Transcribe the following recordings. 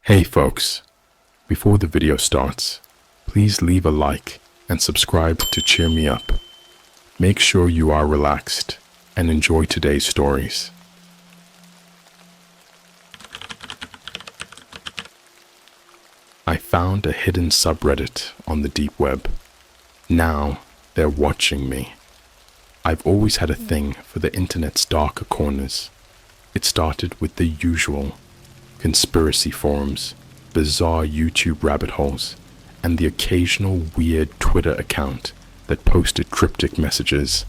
Hey folks, before the video starts, please leave a like and subscribe to cheer me up. Make sure you are relaxed and enjoy today's stories. I found a hidden subreddit on the deep web. Now they're watching me. I've always had a thing for the internet's darker corners. It started with the usual conspiracy forums, bizarre YouTube rabbit holes, and the occasional weird Twitter account that posted cryptic messages.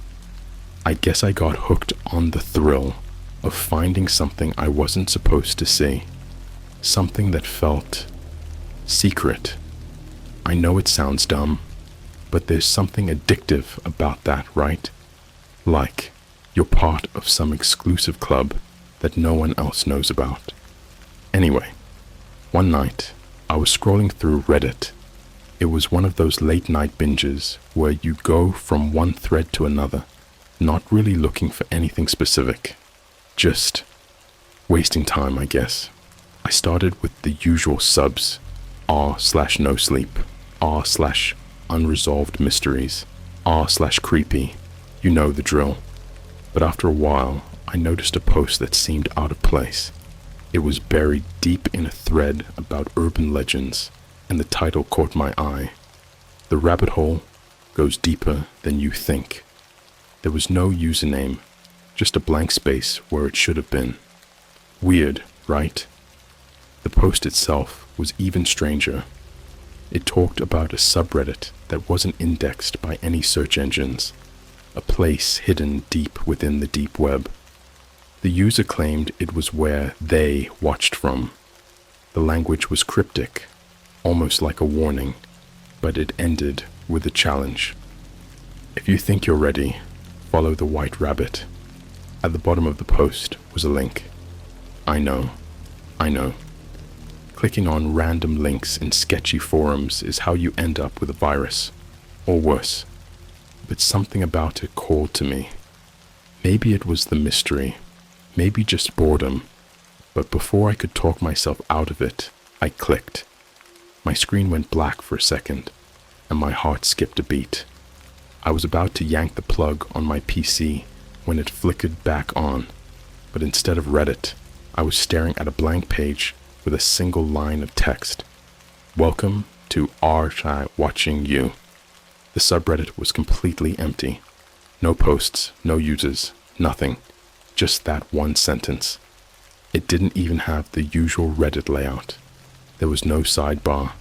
I guess I got hooked on the thrill of finding something I wasn't supposed to see, something that felt secret. I know it sounds dumb, but there's something addictive about that, right? Like you're part of some exclusive club that no one else knows about. Anyway, one night, I was scrolling through Reddit. It was one of those late night binges where you go from one thread to another, not really looking for anything specific. Just wasting time, I guess. I started with the usual subs, r/no sleep, r/unresolved mysteries, r/creepy. You know the drill. But after a while, I noticed a post that seemed out of place. It was buried deep in a thread about urban legends, and the title caught my eye. The rabbit hole goes deeper than you think. There was no username, just a blank space where it should have been. Weird, right? The post itself was even stranger. It talked about a subreddit that wasn't indexed by any search engines, a place hidden deep within the deep web. The user claimed it was where they watched from. The language was cryptic, almost like a warning, but it ended with a challenge. If you think you're ready, follow the white rabbit. At the bottom of the post was a link. I know. Clicking on random links in sketchy forums is how you end up with a virus, or worse. But something about it called to me. Maybe it was the mystery. Maybe just boredom, but before I could talk myself out of it, I clicked. My screen went black for a second, and my heart skipped a beat. I was about to yank the plug on my PC when it flickered back on, but instead of Reddit, I was staring at a blank page with a single line of text. Welcome to R/I watching you. The subreddit was completely empty. No posts, no users, nothing. Just that one sentence. It didn't even have the usual Reddit layout. There was no sidebar,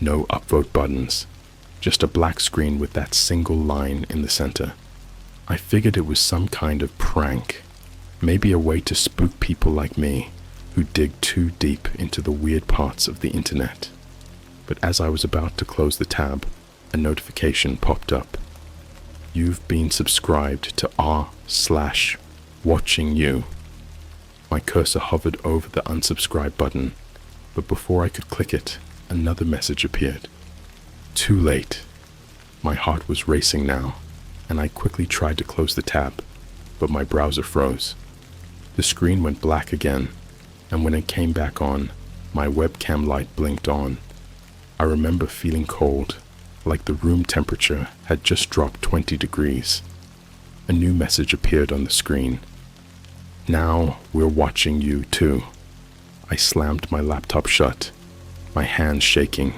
no upvote buttons, just a black screen with that single line in the center. I figured it was some kind of prank, maybe a way to spook people like me who dig too deep into the weird parts of the internet. But as I was about to close the tab, a notification popped up. You've been subscribed to r/watching you. My cursor hovered over the unsubscribe button, but before I could click it, another message appeared. Too late. My heart was racing now, and I quickly tried to close the tab, but my browser froze. The screen went black again, and when it came back on, my webcam light blinked on. I remember feeling cold, like the room temperature had just dropped 20 degrees. A new message appeared on the screen. Now we're watching you too. I slammed my laptop shut, my hands shaking.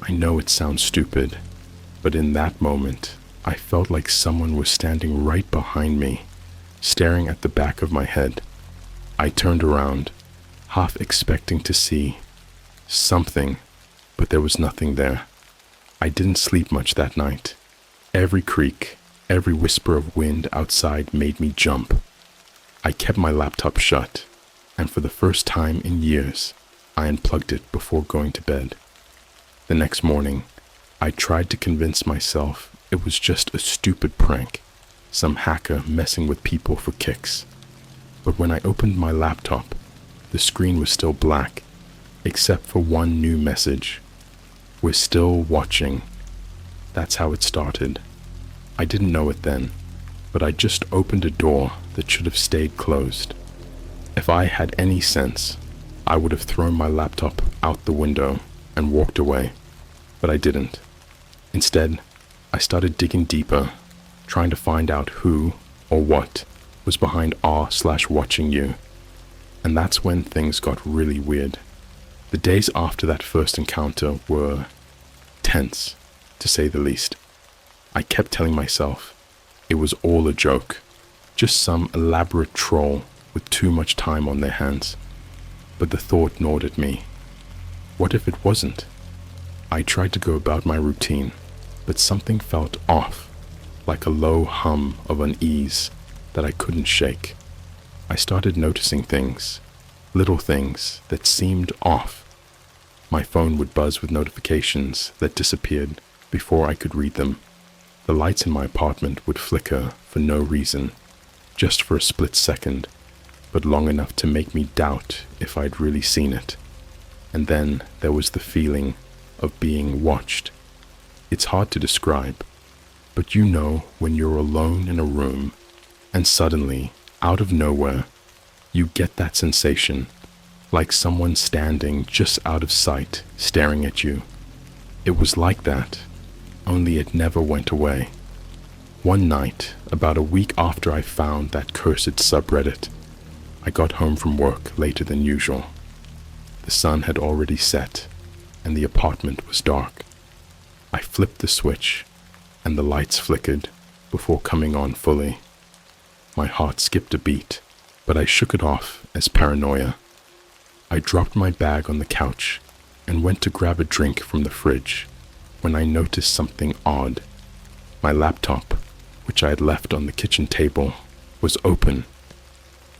I know it sounds stupid, but in that moment, I felt like someone was standing right behind me, staring at the back of my head. I turned around, half expecting to see something, but there was nothing there. I didn't sleep much that night. Every creak, every whisper of wind outside made me jump. I kept my laptop shut, and for the first time in years, I unplugged it before going to bed. The next morning, I tried to convince myself it was just a stupid prank, some hacker messing with people for kicks. But when I opened my laptop, the screen was still black, except for one new message. We're still watching. That's how it started. I didn't know it then, but I just opened a door that should have stayed closed. If I had any sense, I would have thrown my laptop out the window and walked away, but I didn't. Instead, I started digging deeper, trying to find out who or what was behind r/watching you. And that's when things got really weird. The days after that first encounter were tense, to say the least. I kept telling myself it was all a joke, just some elaborate troll with too much time on their hands. But the thought gnawed at me. What if it wasn't? I tried to go about my routine, but something felt off, like a low hum of unease that I couldn't shake. I started noticing things, little things that seemed off. My phone would buzz with notifications that disappeared before I could read them. The lights in my apartment would flicker for no reason, just for a split second, but long enough to make me doubt if I'd really seen it. And then there was the feeling of being watched. It's hard to describe, but you know when you're alone in a room and suddenly, out of nowhere, you get that sensation, like someone standing just out of sight staring at you. It was like that, only it never went away. One night, about a week after I found that cursed subreddit, I got home from work later than usual. The sun had already set, and the apartment was dark. I flipped the switch, and the lights flickered before coming on fully. My heart skipped a beat, but I shook it off as paranoia. I dropped my bag on the couch and went to grab a drink from the fridge when I noticed something odd. My laptop, which I had left on the kitchen table, was open.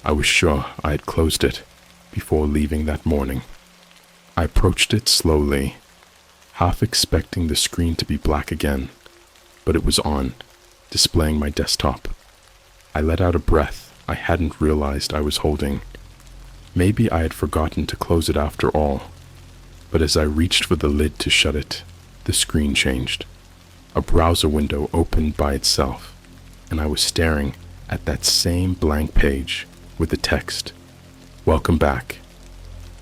I was sure I had closed it before leaving that morning. I approached it slowly, half expecting the screen to be black again, but it was on, displaying my desktop. I let out a breath I hadn't realized I was holding. Maybe I had forgotten to close it after all, but as I reached for the lid to shut it, the screen changed. A browser window opened by itself, and I was staring at that same blank page with the text, "Welcome back."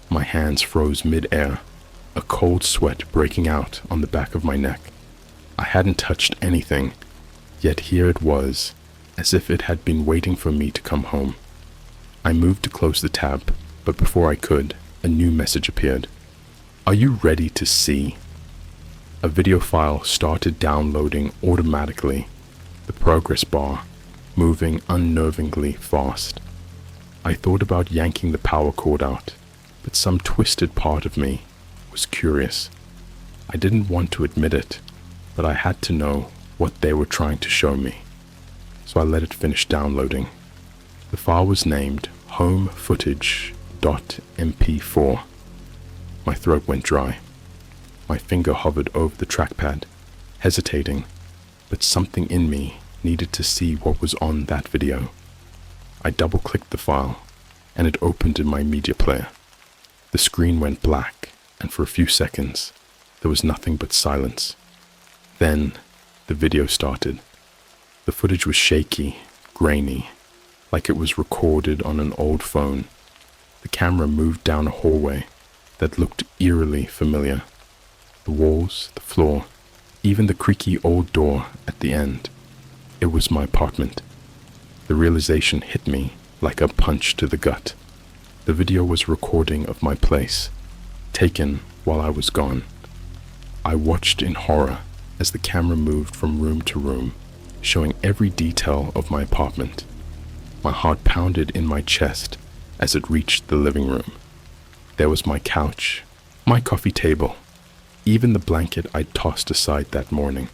My hands froze mid-air, a cold sweat breaking out on the back of my neck. I hadn't touched anything, yet here it was, as if it had been waiting for me to come home. I moved to close the tab, but before I could, a new message appeared. "Are you ready to see?" A video file started downloading automatically, the progress bar moving unnervingly fast. I thought about yanking the power cord out, but some twisted part of me was curious. I didn't want to admit it, but I had to know what they were trying to show me. So I let it finish downloading. The file was named homefootage.mp4. My throat went dry. My finger hovered over the trackpad, hesitating, but something in me needed to see what was on that video. I double-clicked the file, and it opened in my media player. The screen went black, and for a few seconds, there was nothing but silence. Then, the video started. The footage was shaky, grainy, like it was recorded on an old phone. The camera moved down a hallway that looked eerily familiar. The walls, the floor, even the creaky old door at the end. It was my apartment. The realization hit me like a punch to the gut. The video was a recording of my place, taken while I was gone. I watched in horror as the camera moved from room to room, showing every detail of my apartment. My heart pounded in my chest as it reached the living room. There was my couch, my coffee table, even the blanket I'd tossed aside that morning.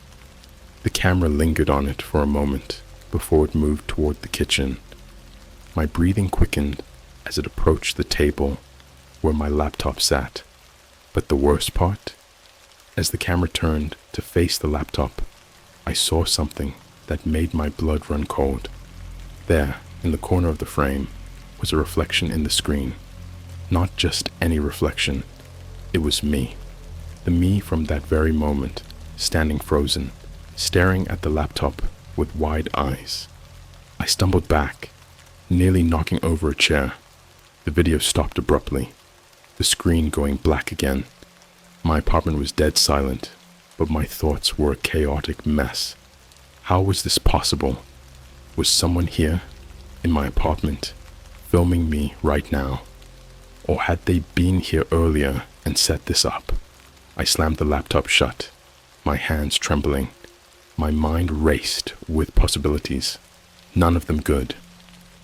The camera lingered on it for a moment before it moved toward the kitchen. My breathing quickened as it approached the table where my laptop sat. But the worst part? As the camera turned to face the laptop, I saw something that made my blood run cold. There, in the corner of the frame, was a reflection in the screen. Not just any reflection. It was me. The me from that very moment, standing frozen, staring at the laptop with wide eyes. I stumbled back, nearly knocking over a chair. The video stopped abruptly. the screen going black again. My apartment was dead silent, but my thoughts were a chaotic mess. How was this possible? Was someone here, in my apartment, filming me right now? Or had they been here earlier and set this up? I slammed the laptop shut, my hands trembling. My mind raced with possibilities, none of them good.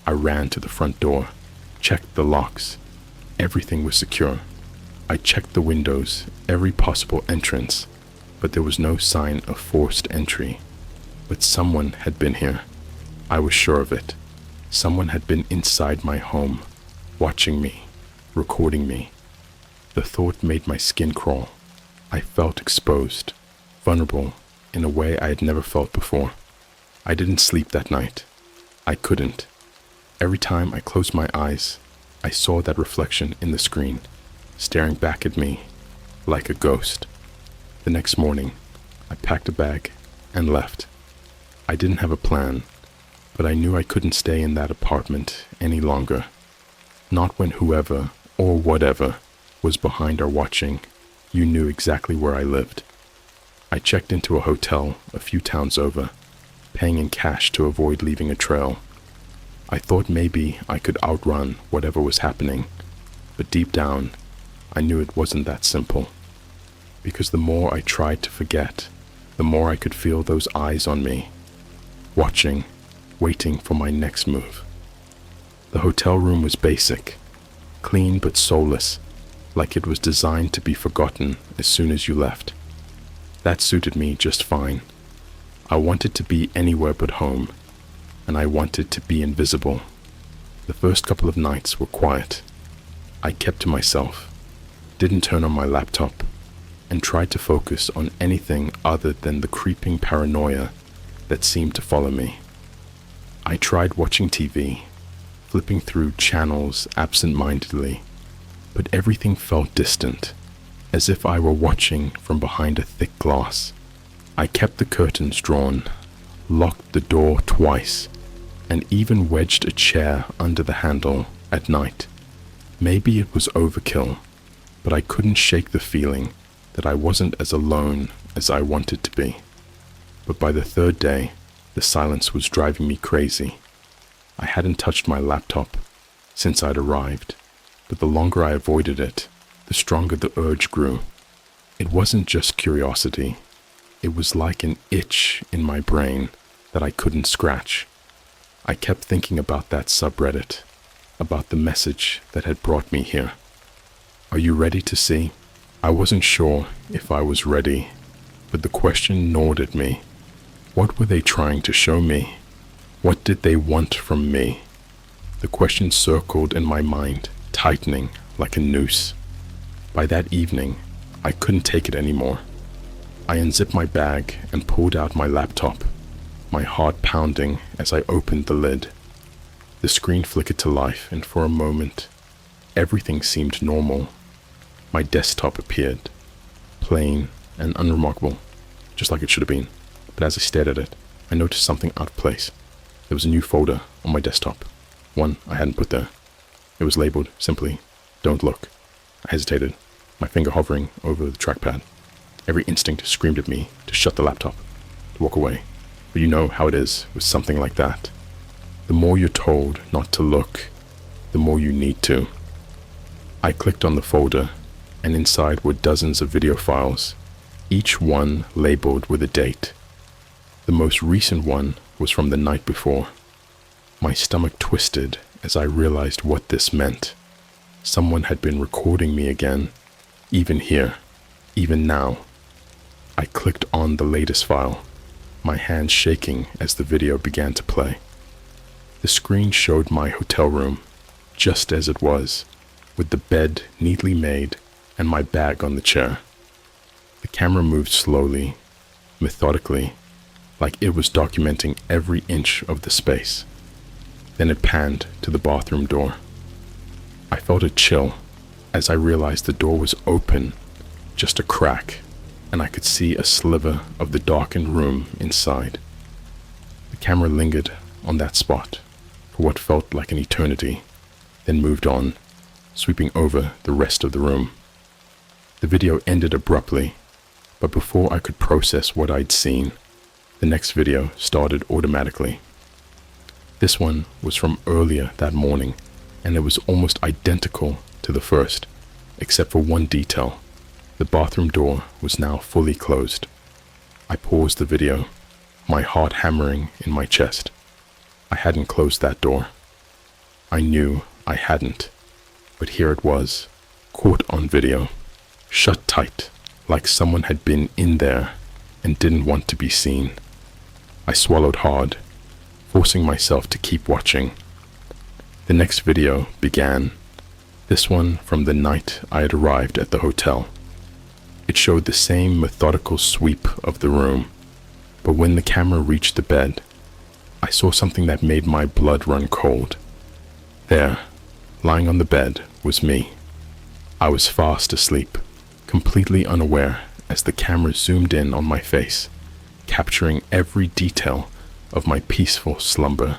I ran to the front door, checked the locks. Everything was secure. I checked the windows, every possible entrance, but there was no sign of forced entry. But someone had been here. I was sure of it. Someone had been inside my home, watching me, recording me. The thought made my skin crawl. I felt exposed, vulnerable, in a way I had never felt before. I didn't sleep that night. I couldn't. Every time I closed my eyes, I saw that reflection in the screen, staring back at me like a ghost. The next morning, I packed a bag and left. I didn't have a plan, but I knew I couldn't stay in that apartment any longer. Not when whoever or whatever was behind our watching, you knew exactly where I lived. I checked into a hotel a few towns over, paying in cash to avoid leaving a trail. I thought maybe I could outrun whatever was happening, but deep down, I knew it wasn't that simple. Because the more I tried to forget, the more I could feel those eyes on me, watching, waiting for my next move. The hotel room was basic, clean but soulless, like it was designed to be forgotten as soon as you left. That suited me just fine. I wanted to be anywhere but home, and I wanted to be invisible. The first couple of nights were quiet. I kept to myself, didn't turn on my laptop, and tried to focus on anything other than the creeping paranoia that seemed to follow me. I tried watching TV, flipping through channels absent-mindedly, but everything felt distant, as if I were watching from behind a thick glass. I kept the curtains drawn, locked the door twice, and even wedged a chair under the handle at night. Maybe it was overkill, but I couldn't shake the feeling that I wasn't as alone as I wanted to be. But by the third day, the silence was driving me crazy. I hadn't touched my laptop since I'd arrived, but the longer I avoided it, the stronger the urge grew. It wasn't just curiosity. It was like an itch in my brain that I couldn't scratch. I kept thinking about that subreddit, about the message that had brought me here. Are you ready to see? I wasn't sure if I was ready, but the question gnawed at me. What were they trying to show me? What did they want from me? The question circled in my mind, tightening like a noose. By that evening, I couldn't take it anymore. I unzipped my bag and pulled out my laptop, my heart pounding as I opened the lid. The screen flickered to life, and for a moment, everything seemed normal. My desktop appeared, plain and unremarkable, just like it should have been. But as I stared at it, I noticed something out of place. There was a new folder on my desktop, one I hadn't put there. It was labeled simply, "Don't Look." I hesitated, my finger hovering over the trackpad. Every instinct screamed at me to shut the laptop, to walk away. But you know how it is with something like that. The more you're told not to look, the more you need to. I clicked on the folder, and inside were dozens of video files, each one labeled with a date. The most recent one was from the night before. My stomach twisted as I realized what this meant. Someone had been recording me again, even here, even now. I clicked on the latest file, my hands shaking as the video began to play. The screen showed my hotel room, just as it was, with the bed neatly made and my bag on the chair. The camera moved slowly, methodically, like it was documenting every inch of the space. Then it panned to the bathroom door. I felt a chill as I realized the door was open, just a crack, and I could see a sliver of the darkened room inside. The camera lingered on that spot for what felt like an eternity, then moved on, sweeping over the rest of the room. The video ended abruptly, but before I could process what I'd seen, the next video started automatically. This one was from earlier that morning, and it was almost identical to the first, except for one detail. The bathroom door was now fully closed. I paused the video, my heart hammering in my chest. I hadn't closed that door. I knew I hadn't, but here it was, caught on video, shut tight, like someone had been in there and didn't want to be seen. I swallowed hard, forcing myself to keep watching. The next video began, this one from the night I had arrived at the hotel. It showed the same methodical sweep of the room, but when the camera reached the bed, I saw something that made my blood run cold. There, lying on the bed, was me. I was fast asleep, completely unaware as the camera zoomed in on my face, capturing every detail of my peaceful slumber.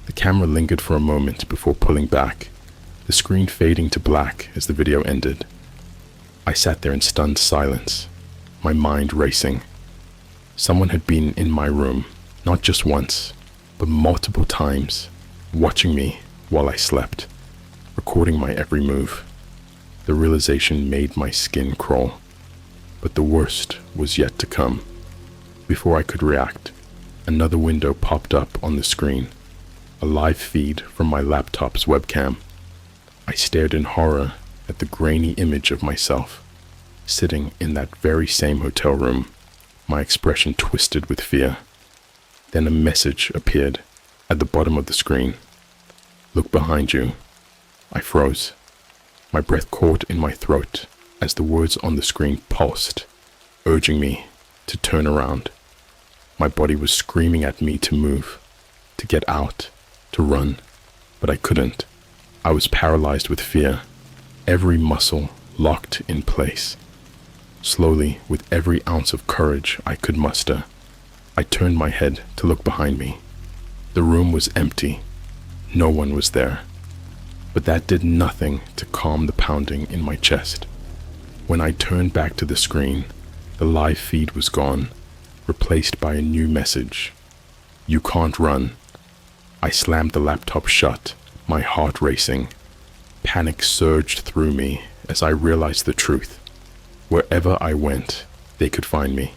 The camera lingered for a moment before pulling back, the screen fading to black as the video ended. I sat there in stunned silence, my mind racing. Someone had been in my room, not just once, but multiple times, watching me while I slept, recording my every move. The realization made my skin crawl, but the worst was yet to come. Before I could react, another window popped up on the screen, a live feed from my laptop's webcam. I stared in horror at the grainy image of myself, sitting in that very same hotel room, my expression twisted with fear. Then a message appeared at the bottom of the screen. "Look behind you." I froze. My breath caught in my throat as the words on the screen pulsed, urging me to turn around. My body was screaming at me to move, to get out, to run, but I couldn't. I was paralyzed with fear, every muscle locked in place. Slowly, with every ounce of courage I could muster, I turned my head to look behind me. The room was empty. No one was there. But that did nothing to calm the pounding in my chest. When I turned back to the screen, the live feed was gone, replaced by a new message. "You can't run." I slammed the laptop shut, my heart racing. Panic surged through me as I realized the truth. Wherever I went, they could find me.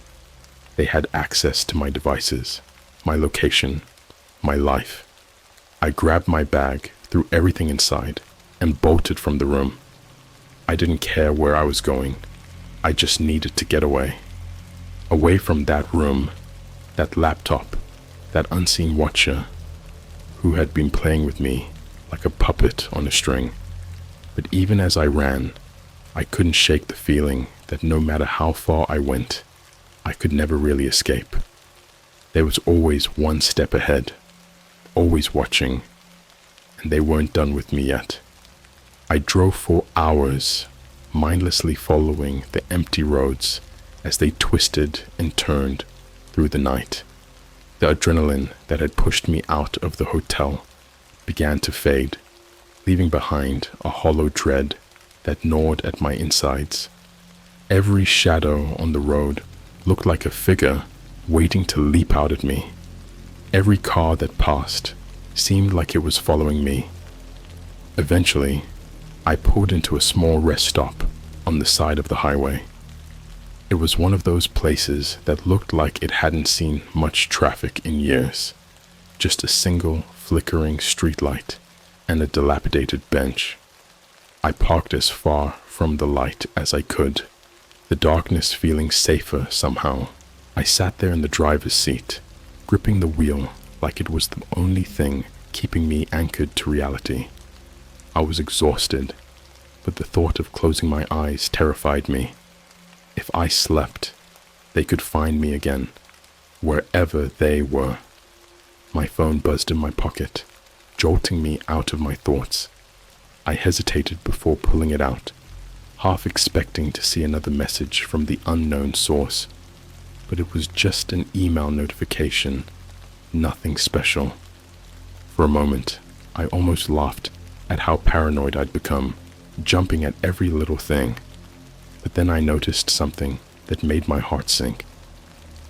They had access to my devices, my location, my life. I grabbed my bag, threw everything inside, and bolted from the room. I didn't care where I was going. I just needed to get away. Away from that room, that laptop, that unseen watcher who had been playing with me like a puppet on a string. But even as I ran, I couldn't shake the feeling that no matter how far I went, I could never really escape. There was always one step ahead, always watching, and they weren't done with me yet. I drove for hours, mindlessly following the empty roads as they twisted and turned through the night. The adrenaline that had pushed me out of the hotel began to fade, leaving behind a hollow dread that gnawed at my insides. Every shadow on the road looked like a figure waiting to leap out at me. Every car that passed seemed like it was following me. Eventually, I pulled into a small rest stop on the side of the highway. It was one of those places that looked like it hadn't seen much traffic in years. Just a single flickering streetlight and a dilapidated bench. I parked as far from the light as I could, the darkness feeling safer somehow. I sat there in the driver's seat, gripping the wheel like it was the only thing keeping me anchored to reality. I was exhausted, but the thought of closing my eyes terrified me. If I slept, they could find me again, wherever they were. My phone buzzed in my pocket, jolting me out of my thoughts. I hesitated before pulling it out, half expecting to see another message from the unknown source. But it was just an email notification, nothing special. For a moment, I almost laughed at how paranoid I'd become. jumping at every little thing. But then I noticed something that made my heart sink.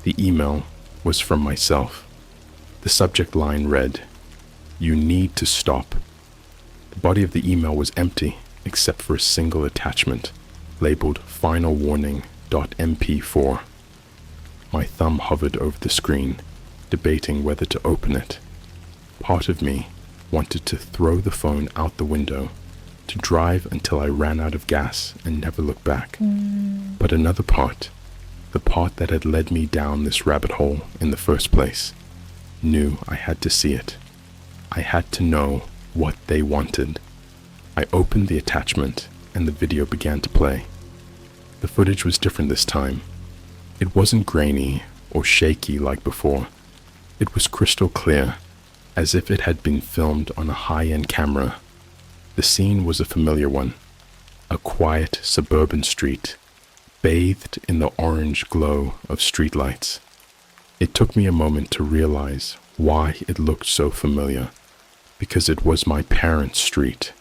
The email was from myself. The subject line read, "You need to stop." The body of the email was empty except for a single attachment labeled Final Warning.mp4. My thumb hovered over the screen, debating whether to open it. Part of me wanted to throw the phone out the window, to drive until I ran out of gas and never look back. But another part, the part that had led me down this rabbit hole in the first place, knew I had to see it. I had to know what they wanted. I opened the attachment and the video began to play. The footage was different this time. It wasn't grainy or shaky like before. It was crystal clear, as if it had been filmed on a high-end camera. The scene was a familiar one, a quiet suburban street, bathed in the orange glow of streetlights. It took me a moment to realize why it looked so familiar, because it was my parents' street.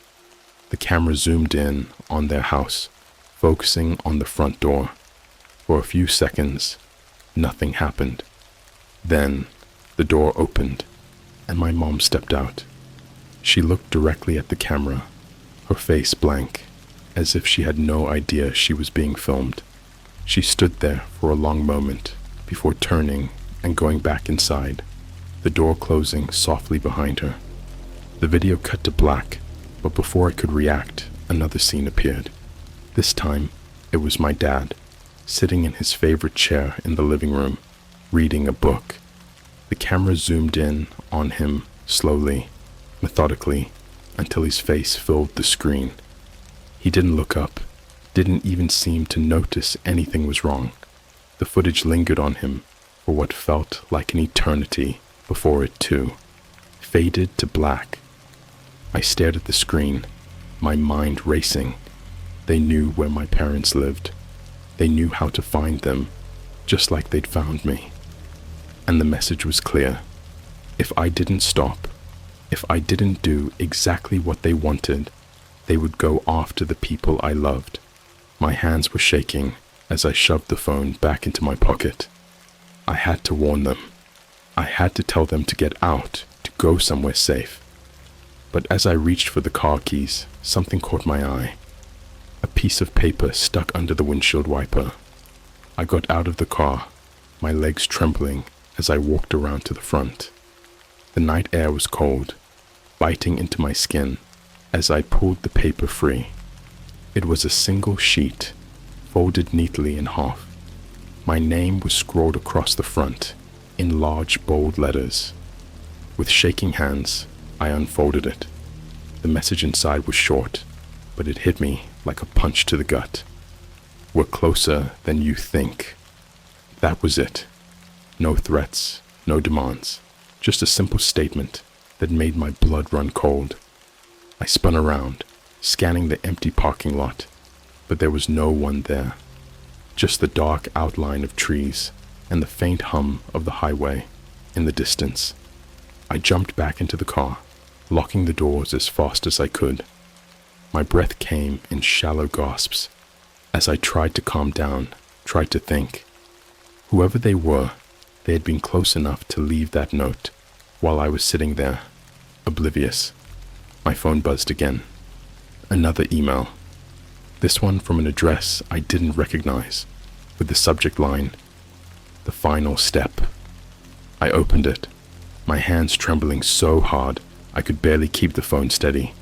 The camera zoomed in on their house, focusing on the front door. For a few seconds, nothing happened. Then, the door opened, and my mom stepped out. She looked directly at the camera, her face blank, as if she had no idea she was being filmed. She stood there for a long moment before turning and going back inside, the door closing softly behind her. The video cut to black, but before I could react, another scene appeared. This time, it was my dad, sitting in his favorite chair in the living room, reading a book. The camera zoomed in on him slowly, methodically, until his face filled the screen. He didn't look up, didn't even seem to notice anything was wrong. The footage lingered on him for what felt like an eternity before it too faded to black. I stared at the screen, my mind racing. They knew where my parents lived. They knew how to find them, just like they'd found me. And the message was clear. If I didn't stop, if I didn't do exactly what they wanted, they would go after the people I loved. My hands were shaking as I shoved the phone back into my pocket. I had to warn them. I had to tell them to get out, to go somewhere safe. But as I reached for the car keys, something caught my eye. A piece of paper stuck under the windshield wiper. I got out of the car, my legs trembling as I walked around to the front. The night air was cold, biting into my skin as I pulled the paper free. It was a single sheet, folded neatly in half. My name was scrawled across the front in large, bold letters. With shaking hands, I unfolded it. The message inside was short, but it hit me like a punch to the gut. We're closer than you think. That was it. No threats, no demands, just a simple statement that made my blood run cold. I spun around, scanning the empty parking lot, but there was no one there. Just the dark outline of trees and the faint hum of the highway in the distance. I jumped back into the car, locking the doors as fast as I could. My breath came in shallow gasps as I tried to calm down, tried to think. Whoever they were, they had been close enough to leave that note while I was sitting there, oblivious. My phone buzzed again. Another email. This one from an address I didn't recognize, with the subject line, "The Final Step." I opened it, my hands trembling so hard I could barely keep the phone steady.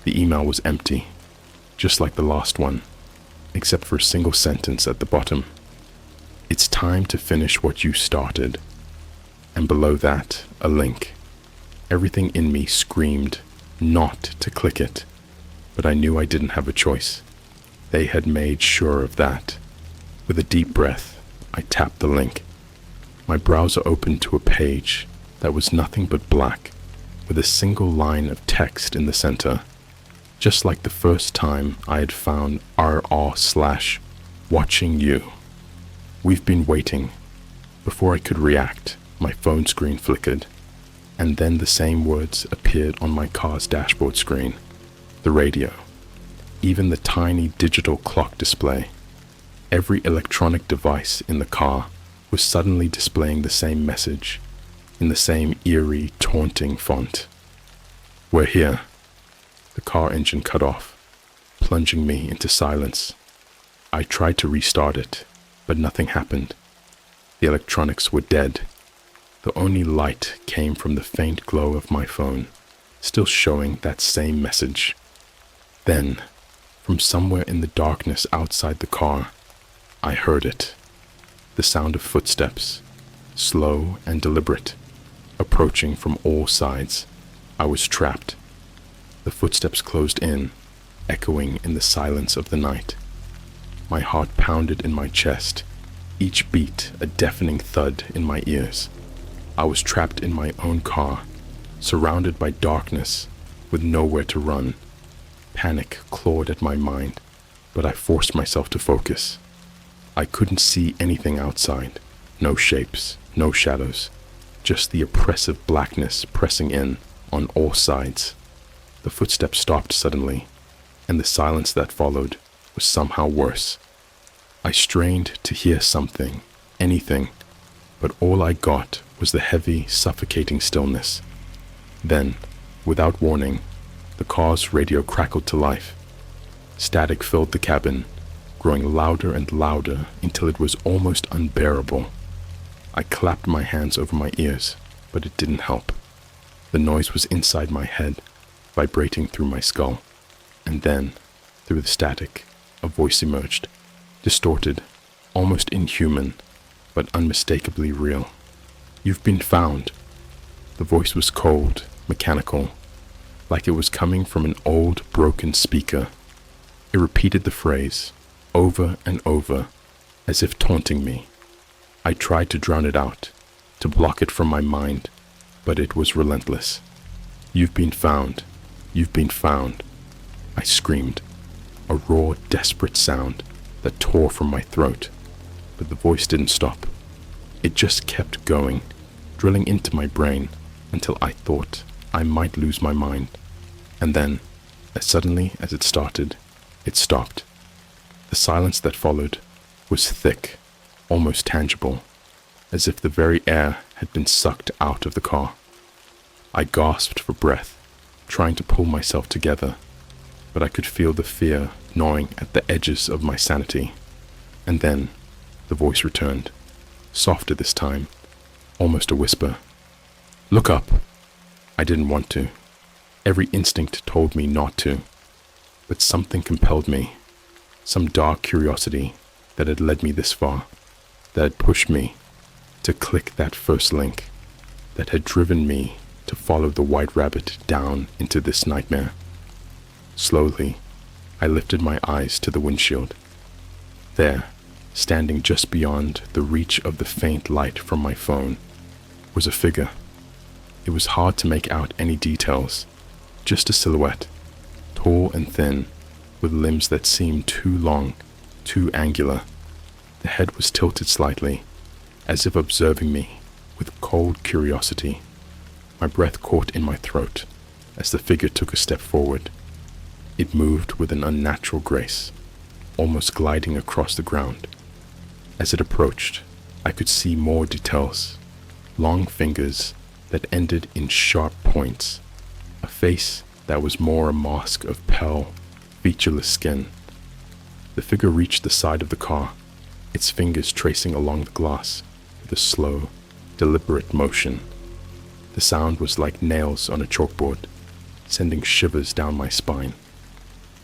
The email was empty, just like the last one, except for a single sentence at the bottom. "It's time to finish what you started." And below that, a link. Everything in me screamed not to click it, but I knew I didn't have a choice. They had made sure of that. With a deep breath, I tapped the link. My browser opened to a page that was nothing but black, with a single line of text in the center, just like the first time I had found r/watching you. "We've been waiting." Before I could react, my phone screen flickered, and then the same words appeared on my car's dashboard screen. The radio. even the tiny digital clock display. Every electronic device in the car was suddenly displaying the same message, in the same eerie, taunting font. "We're here." The car engine cut off, plunging me into silence. I tried to restart it, but nothing happened. The electronics were dead. The only light came from the faint glow of my phone, still showing that same message. Then, from somewhere in the darkness outside the car, I heard it. The sound of footsteps, slow and deliberate, approaching from all sides. I was trapped. The footsteps closed in, echoing in the silence of the night. My heart pounded in my chest, each beat a deafening thud in my ears. I was trapped in my own car, surrounded by darkness, with nowhere to run. Panic clawed at my mind, but I forced myself to focus. I couldn't see anything outside, no shapes, no shadows, just the oppressive blackness pressing in on all sides. The footsteps stopped suddenly, and the silence that followed was somehow worse. I strained to hear something, anything, but all I got was the heavy, suffocating stillness. Then, without warning, the car's radio crackled to life. Static filled the cabin, growing louder and louder until it was almost unbearable. I clapped my hands over my ears, but it didn't help. The noise was inside my head, vibrating through my skull. And then, through the static, a voice emerged, distorted, almost inhuman, but unmistakably real. "You've been found." The voice was cold, mechanical, like it was coming from an old, broken speaker. It repeated the phrase, over and over, as if taunting me. I tried to drown it out, to block it from my mind, but it was relentless. "You've been found. You've been found." I screamed, a raw, desperate sound that tore from my throat, but the voice didn't stop. It just kept going, drilling into my brain until I thought I might lose my mind. And then, as suddenly as it started, it stopped. The silence that followed was thick, almost tangible, as if the very air had been sucked out of the car. I gasped for breath, trying to pull myself together, but I could feel the fear gnawing at the edges of my sanity. And then, the voice returned, softer this time, almost a whisper. "Look up." I didn't want to. Every instinct told me not to, but something compelled me, some dark curiosity that had led me this far, that had pushed me to click that first link, that had driven me to follow the white rabbit down into this nightmare. Slowly, I lifted my eyes to the windshield. There, standing just beyond the reach of the faint light from my phone, was a figure. It was hard to make out any details, just a silhouette, tall and thin, with limbs that seemed too long, too angular. The head was tilted slightly, as if observing me with cold curiosity. My breath caught in my throat as the figure took a step forward. It moved with an unnatural grace, almost gliding across the ground. As it approached, I could see more details, long fingers that ended in sharp points, a face that was more a mask of pale, featureless skin. The figure reached the side of the car, its fingers tracing along the glass with a slow, deliberate motion. The sound was like nails on a chalkboard, sending shivers down my spine.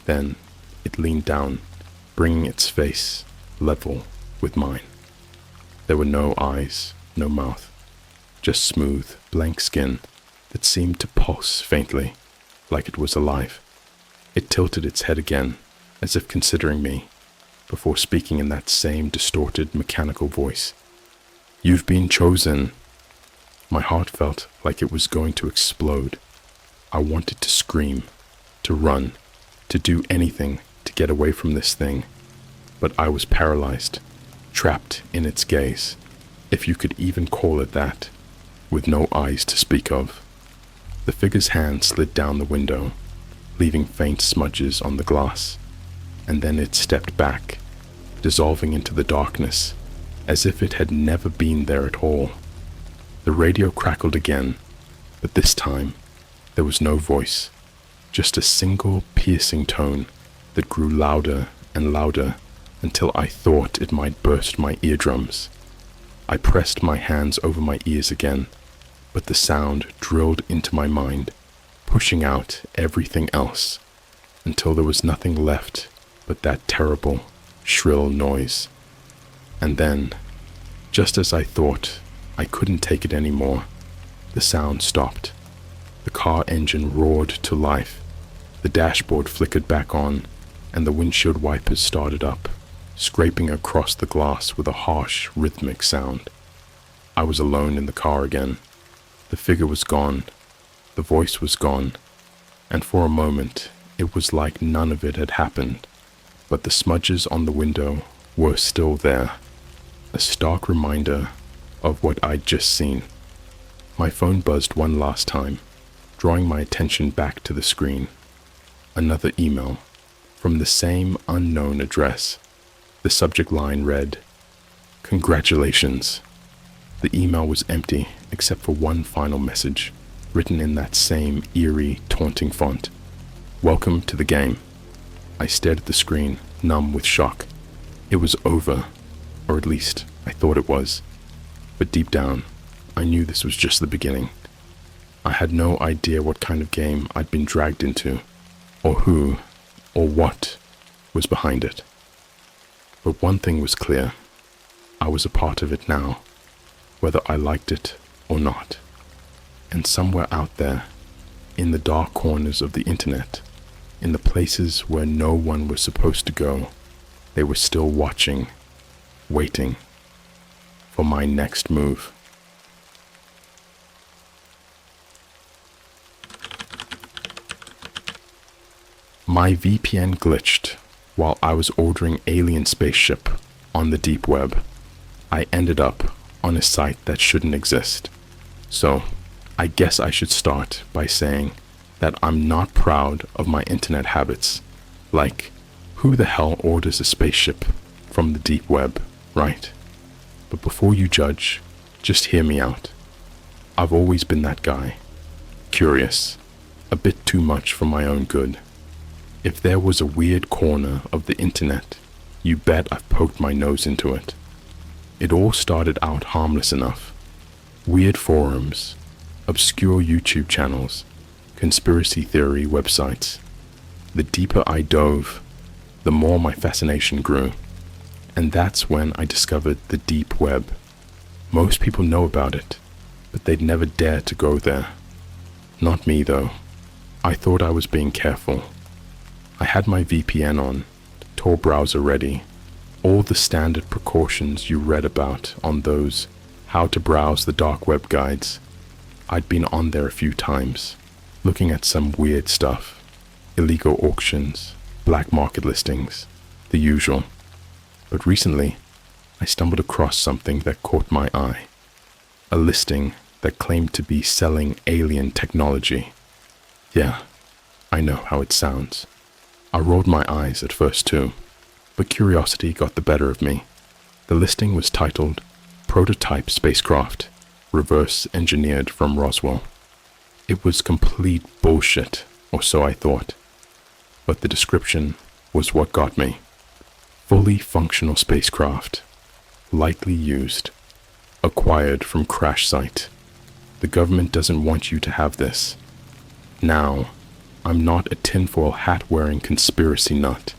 Then it leaned down, bringing its face level with mine. There were no eyes, no mouth, just smooth, blank skin that seemed to pulse faintly, like it was alive. It tilted its head again, as if considering me, before speaking in that same distorted, mechanical voice. "You've been chosen." My heart felt like it was going to explode. I wanted to scream, to run, to do anything to get away from this thing, but I was paralyzed, trapped in its gaze, if you could even call it that, with no eyes to speak of. The figure's hand slid down the window, leaving faint smudges on the glass. and then it stepped back, dissolving into the darkness, as if it had never been there at all. The radio crackled again, but this time there was no voice, just a single piercing tone that grew louder and louder until I thought it might burst my eardrums. I pressed my hands over my ears again, but the sound drilled into my mind, pushing out everything else, until there was nothing left but that terrible, shrill noise. And then, just as I thought I couldn't take it anymore, the sound stopped. The car engine roared to life, the dashboard flickered back on, and the windshield wipers started up, scraping across the glass with a harsh, rhythmic sound. I was alone in the car again. The figure was gone, the voice was gone, and for a moment it was like none of it had happened, but the smudges on the window were still there, a stark reminder of what I'd just seen. My phone buzzed one last time, drawing my attention back to the screen. Another email, from the same unknown address. The subject line read, "Congratulations." The email was empty except for one final message, written in that same eerie, taunting font. "Welcome to the game." I stared at the screen, numb with shock. It was over, or at least I thought it was. But deep down, I knew this was just the beginning. I had no idea what kind of game I'd been dragged into, or who, or what was behind it. But one thing was clear. I was a part of it now, whether I liked it or not. And somewhere out there, in the dark corners of the internet, in the places where no one was supposed to go, they were still watching, waiting for my next move. My VPN glitched while I was ordering alien spaceship on the deep web. I ended up on a site that shouldn't exist. So, I guess I should start by saying that I'm not proud of my internet habits. Like, who the hell orders a spaceship from the deep web, right? But before you judge, just hear me out. I've always been that guy. Curious, a bit too much for my own good. If there was a weird corner of the internet, you bet I've poked my nose into it. It all started out harmless enough. Weird forums, obscure YouTube channels, conspiracy theory websites. The deeper I dove, the more my fascination grew. And that's when I discovered the deep web. Most people know about it, but they'd never dare to go there. Not me though. I thought I was being careful. I had my VPN on, Tor browser ready, all the standard precautions you read about on those how to browse the dark web guides. I'd been on there a few times, looking at some weird stuff, illegal auctions, black market listings, the usual. But recently, I stumbled across something that caught my eye, a listing that claimed to be selling alien technology. Yeah, I know how it sounds. I rolled my eyes at first too, but curiosity got the better of me. The listing was titled Prototype Spacecraft, Reverse Engineered from Roswell. It was complete bullshit, or so I thought. But the description was what got me. Fully functional spacecraft, lightly used, acquired from crash site. The government doesn't want you to have this. Now, I'm not a tinfoil hat-wearing conspiracy nut,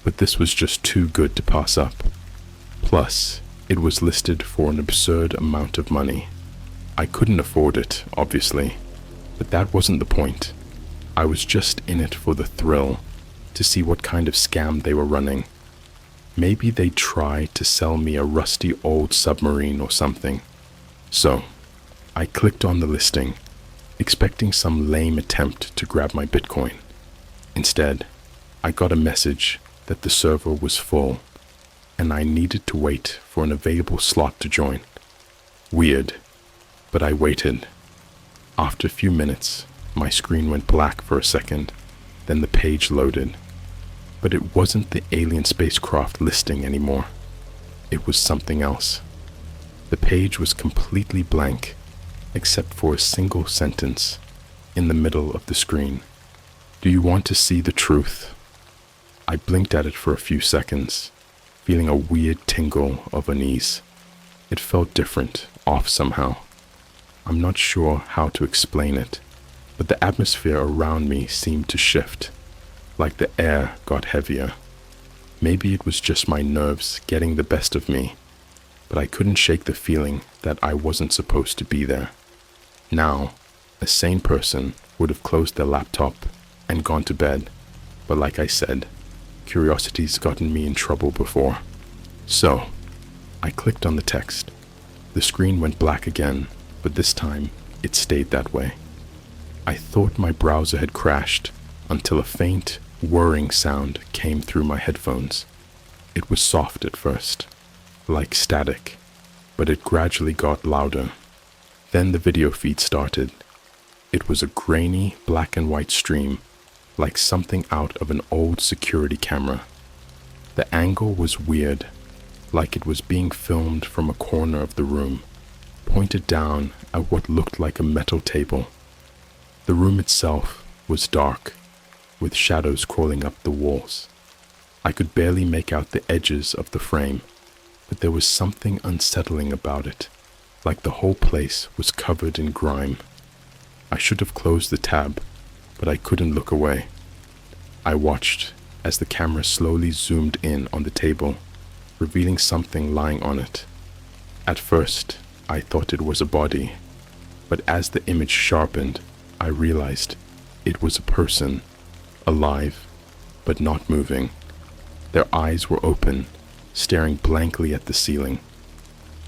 but this was just too good to pass up. Plus, it was listed for an absurd amount of money. I couldn't afford it, obviously, but that wasn't the point. I was just in it for the thrill, to see what kind of scam they were running. Maybe they'd try to sell me a rusty old submarine or something. So, I clicked on the listing, expecting some lame attempt to grab my Bitcoin. Instead, I got a message that the server was full, and I needed to wait for an available slot to join. Weird, but I waited. After a few minutes, my screen went black for a second, then the page loaded. But it wasn't the alien spacecraft listing anymore. It was something else. The page was completely blank, except for a single sentence in the middle of the screen. Do you want to see the truth? I blinked at it for a few seconds, feeling a weird tingle of unease. It felt different, off somehow. I'm not sure how to explain it, but the atmosphere around me seemed to shift, like the air got heavier. Maybe it was just my nerves getting the best of me, but I couldn't shake the feeling that I wasn't supposed to be there. Now, a sane person would have closed their laptop and gone to bed, but like I said, curiosity's gotten me in trouble before. So, I clicked on the text. The screen went black again, but this time it stayed that way. I thought my browser had crashed until a faint, whirring sound came through my headphones. It was soft at first, like static, but it gradually got louder. Then the video feed started. It was a grainy black and white stream, like something out of an old security camera. The angle was weird, like it was being filmed from a corner of the room, pointed down at what looked like a metal table. The room itself was dark, with shadows crawling up the walls. I could barely make out the edges of the frame, but there was something unsettling about it, like the whole place was covered in grime. I should have closed the tab, but I couldn't look away. I watched as the camera slowly zoomed in on the table, revealing something lying on it. At first, I thought it was a body, but as the image sharpened, I realized it was a person, alive, but not moving. Their eyes were open, staring blankly at the ceiling.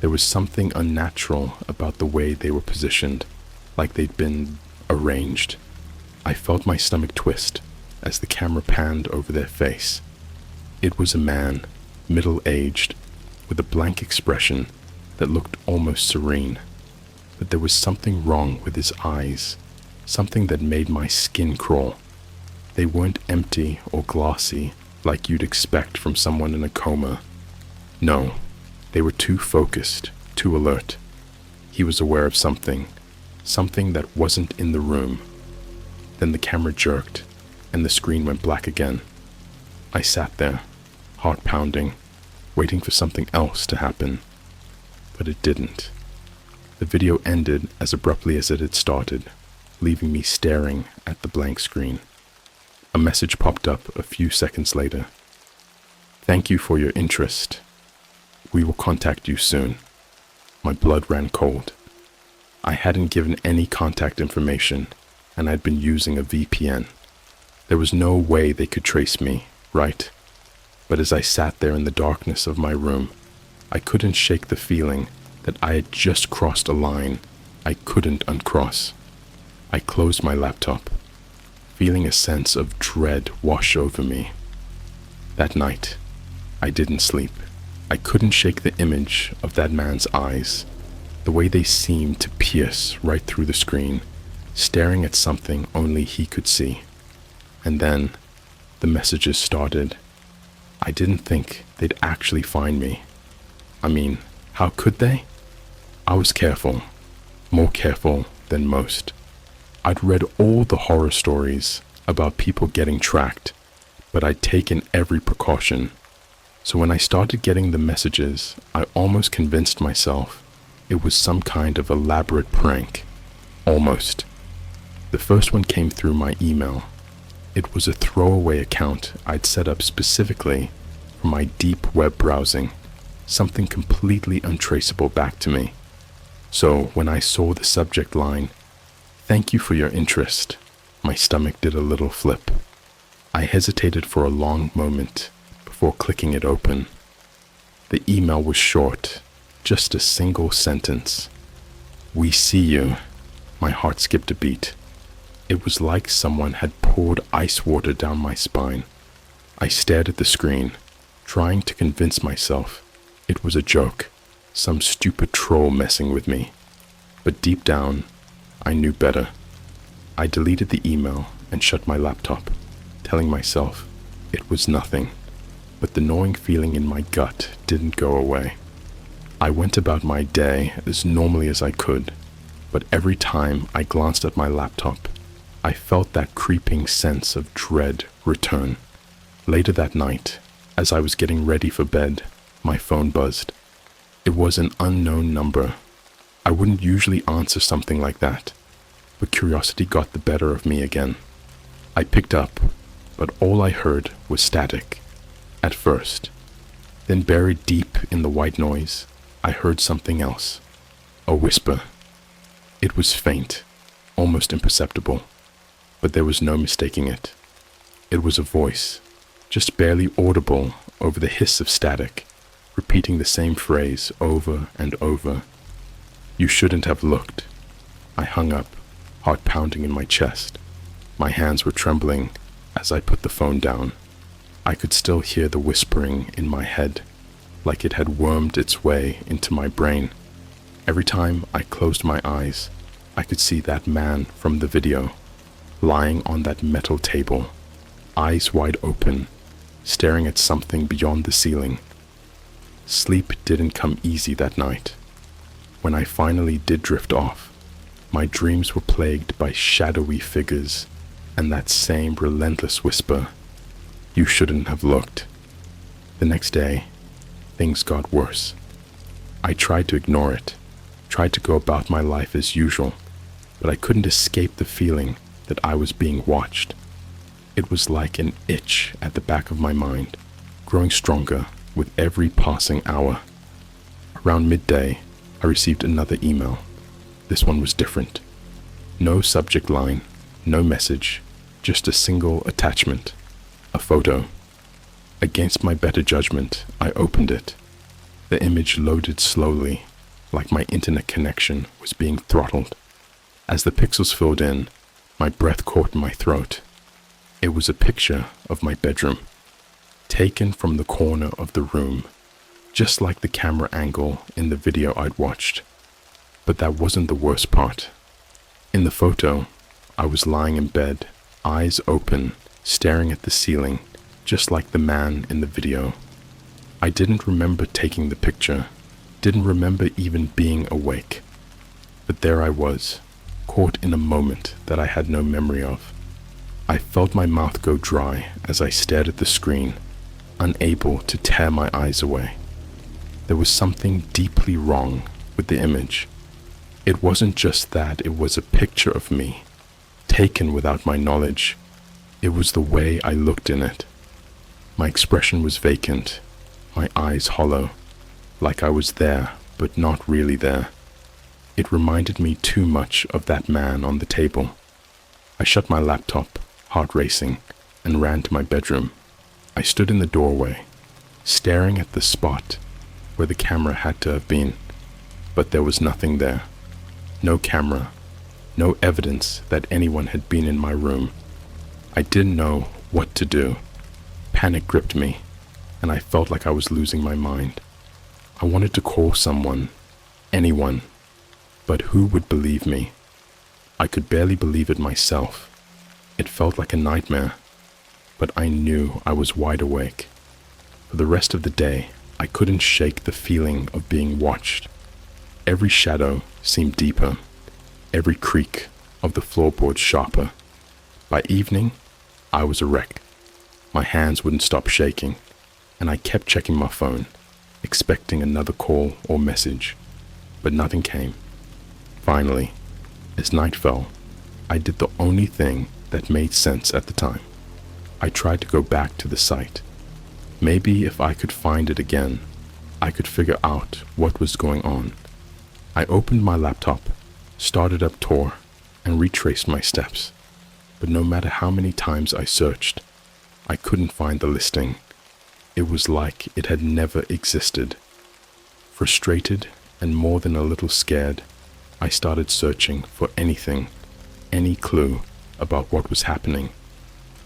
There was something unnatural about the way they were positioned, like they'd been arranged. I felt my stomach twist as the camera panned over their face. It was a man, middle-aged, with a blank expression that looked almost serene. But there was something wrong with his eyes, something that made my skin crawl. They weren't empty or glossy like you'd expect from someone in a coma. No, they were too focused, too alert. He was aware of something that wasn't in the room. Then the camera jerked, and the screen went black again. I sat there, heart pounding, waiting for something else to happen. But it didn't. The video ended as abruptly as it had started, leaving me staring at the blank screen. A message popped up a few seconds later. Thank you for your interest. We will contact you soon. My blood ran cold. I hadn't given any contact information, and I'd been using a VPN. There was no way they could trace me, right? But as I sat there in the darkness of my room, I couldn't shake the feeling that I had just crossed a line I couldn't uncross. I closed my laptop, feeling a sense of dread wash over me. That night, I didn't sleep. I couldn't shake the image of that man's eyes, the way they seemed to pierce right through the screen, staring at something only he could see. And then, the messages started. I didn't think they'd actually find me. I mean, how could they? I was careful, more careful than most. I'd read all the horror stories about people getting tracked, but I'd taken every precaution. So when I started getting the messages, I almost convinced myself it was some kind of elaborate prank. Almost. The first one came through my email. It was a throwaway account I'd set up specifically for my deep web browsing, something completely untraceable back to me. So when I saw the subject line, "Thank you for your interest," my stomach did a little flip. I hesitated for a long moment before clicking it open. The email was short, just a single sentence. "We see you." My heart skipped a beat. It was like someone had poured ice water down my spine. I stared at the screen, trying to convince myself it was a joke, some stupid troll messing with me. But deep down, I knew better. I deleted the email and shut my laptop, telling myself It was nothing, but the gnawing feeling in my gut didn't go away. I went about my day as normally as I could, but every time I glanced at my laptop, I felt that creeping sense of dread return. Later that night, as I was getting ready for bed, my phone buzzed. It was an unknown number. I wouldn't usually answer something like that, but curiosity got the better of me again. I picked up, but all I heard was static, at first. Then buried deep in the white noise, I heard something else, a whisper. It was faint, almost imperceptible, but there was no mistaking it. It was a voice, just barely audible over the hiss of static, repeating the same phrase over and over. "You shouldn't have looked." I hung up, heart pounding in my chest. My hands were trembling as I put the phone down. I could still hear the whispering in my head, like it had wormed its way into my brain. Every time I closed my eyes, I could see that man from the video, lying on that metal table, eyes wide open, staring at something beyond the ceiling. Sleep didn't come easy that night. When I finally did drift off, my dreams were plagued by shadowy figures and that same relentless whisper, "You shouldn't have looked." The next day, things got worse. I tried to ignore it, tried to go about my life as usual, but I couldn't escape the feeling that I was being watched. It was like an itch at the back of my mind, growing stronger with every passing hour. Around midday, I received another email. This one was different. No subject line, no message, just a single attachment, a photo. Against my better judgment, I opened it. The image loaded slowly, like my internet connection was being throttled. As the pixels filled in, my breath caught in my throat. It was a picture of my bedroom, taken from the corner of the room, just like the camera angle in the video I'd watched. But that wasn't the worst part. In the photo, I was lying in bed, eyes open, staring at the ceiling, just like the man in the video. I didn't remember taking the picture, didn't remember even being awake. But there I was, caught in a moment that I had no memory of. I felt my mouth go dry as I stared at the screen, unable to tear my eyes away. There was something deeply wrong with the image. It wasn't just that it was a picture of me, taken without my knowledge. It was the way I looked in it. My expression was vacant, my eyes hollow, like I was there but not really there. It reminded me too much of that man on the table. I shut my laptop, heart racing, and ran to my bedroom. I stood in the doorway, staring at the spot where the camera had to have been, but there was nothing there. No camera, no evidence that anyone had been in my room. I didn't know what to do. Panic gripped me, and I felt like I was losing my mind. I wanted to call someone, anyone, but who would believe me? I could barely believe it myself. It felt like a nightmare, but I knew I was wide awake. For the rest of the day, I couldn't shake the feeling of being watched. Every shadow seemed deeper, every creak of the floorboards sharper. By evening, I was a wreck. My hands wouldn't stop shaking, and I kept checking my phone, expecting another call or message, but nothing came. Finally, as night fell, I did the only thing that made sense at the time. I tried to go back to the site. Maybe if I could find it again, I could figure out what was going on. I opened my laptop, started up Tor, and retraced my steps. But no matter how many times I searched, I couldn't find the listing. It was like it had never existed. Frustrated and more than a little scared, I started searching for anything, any clue about what was happening.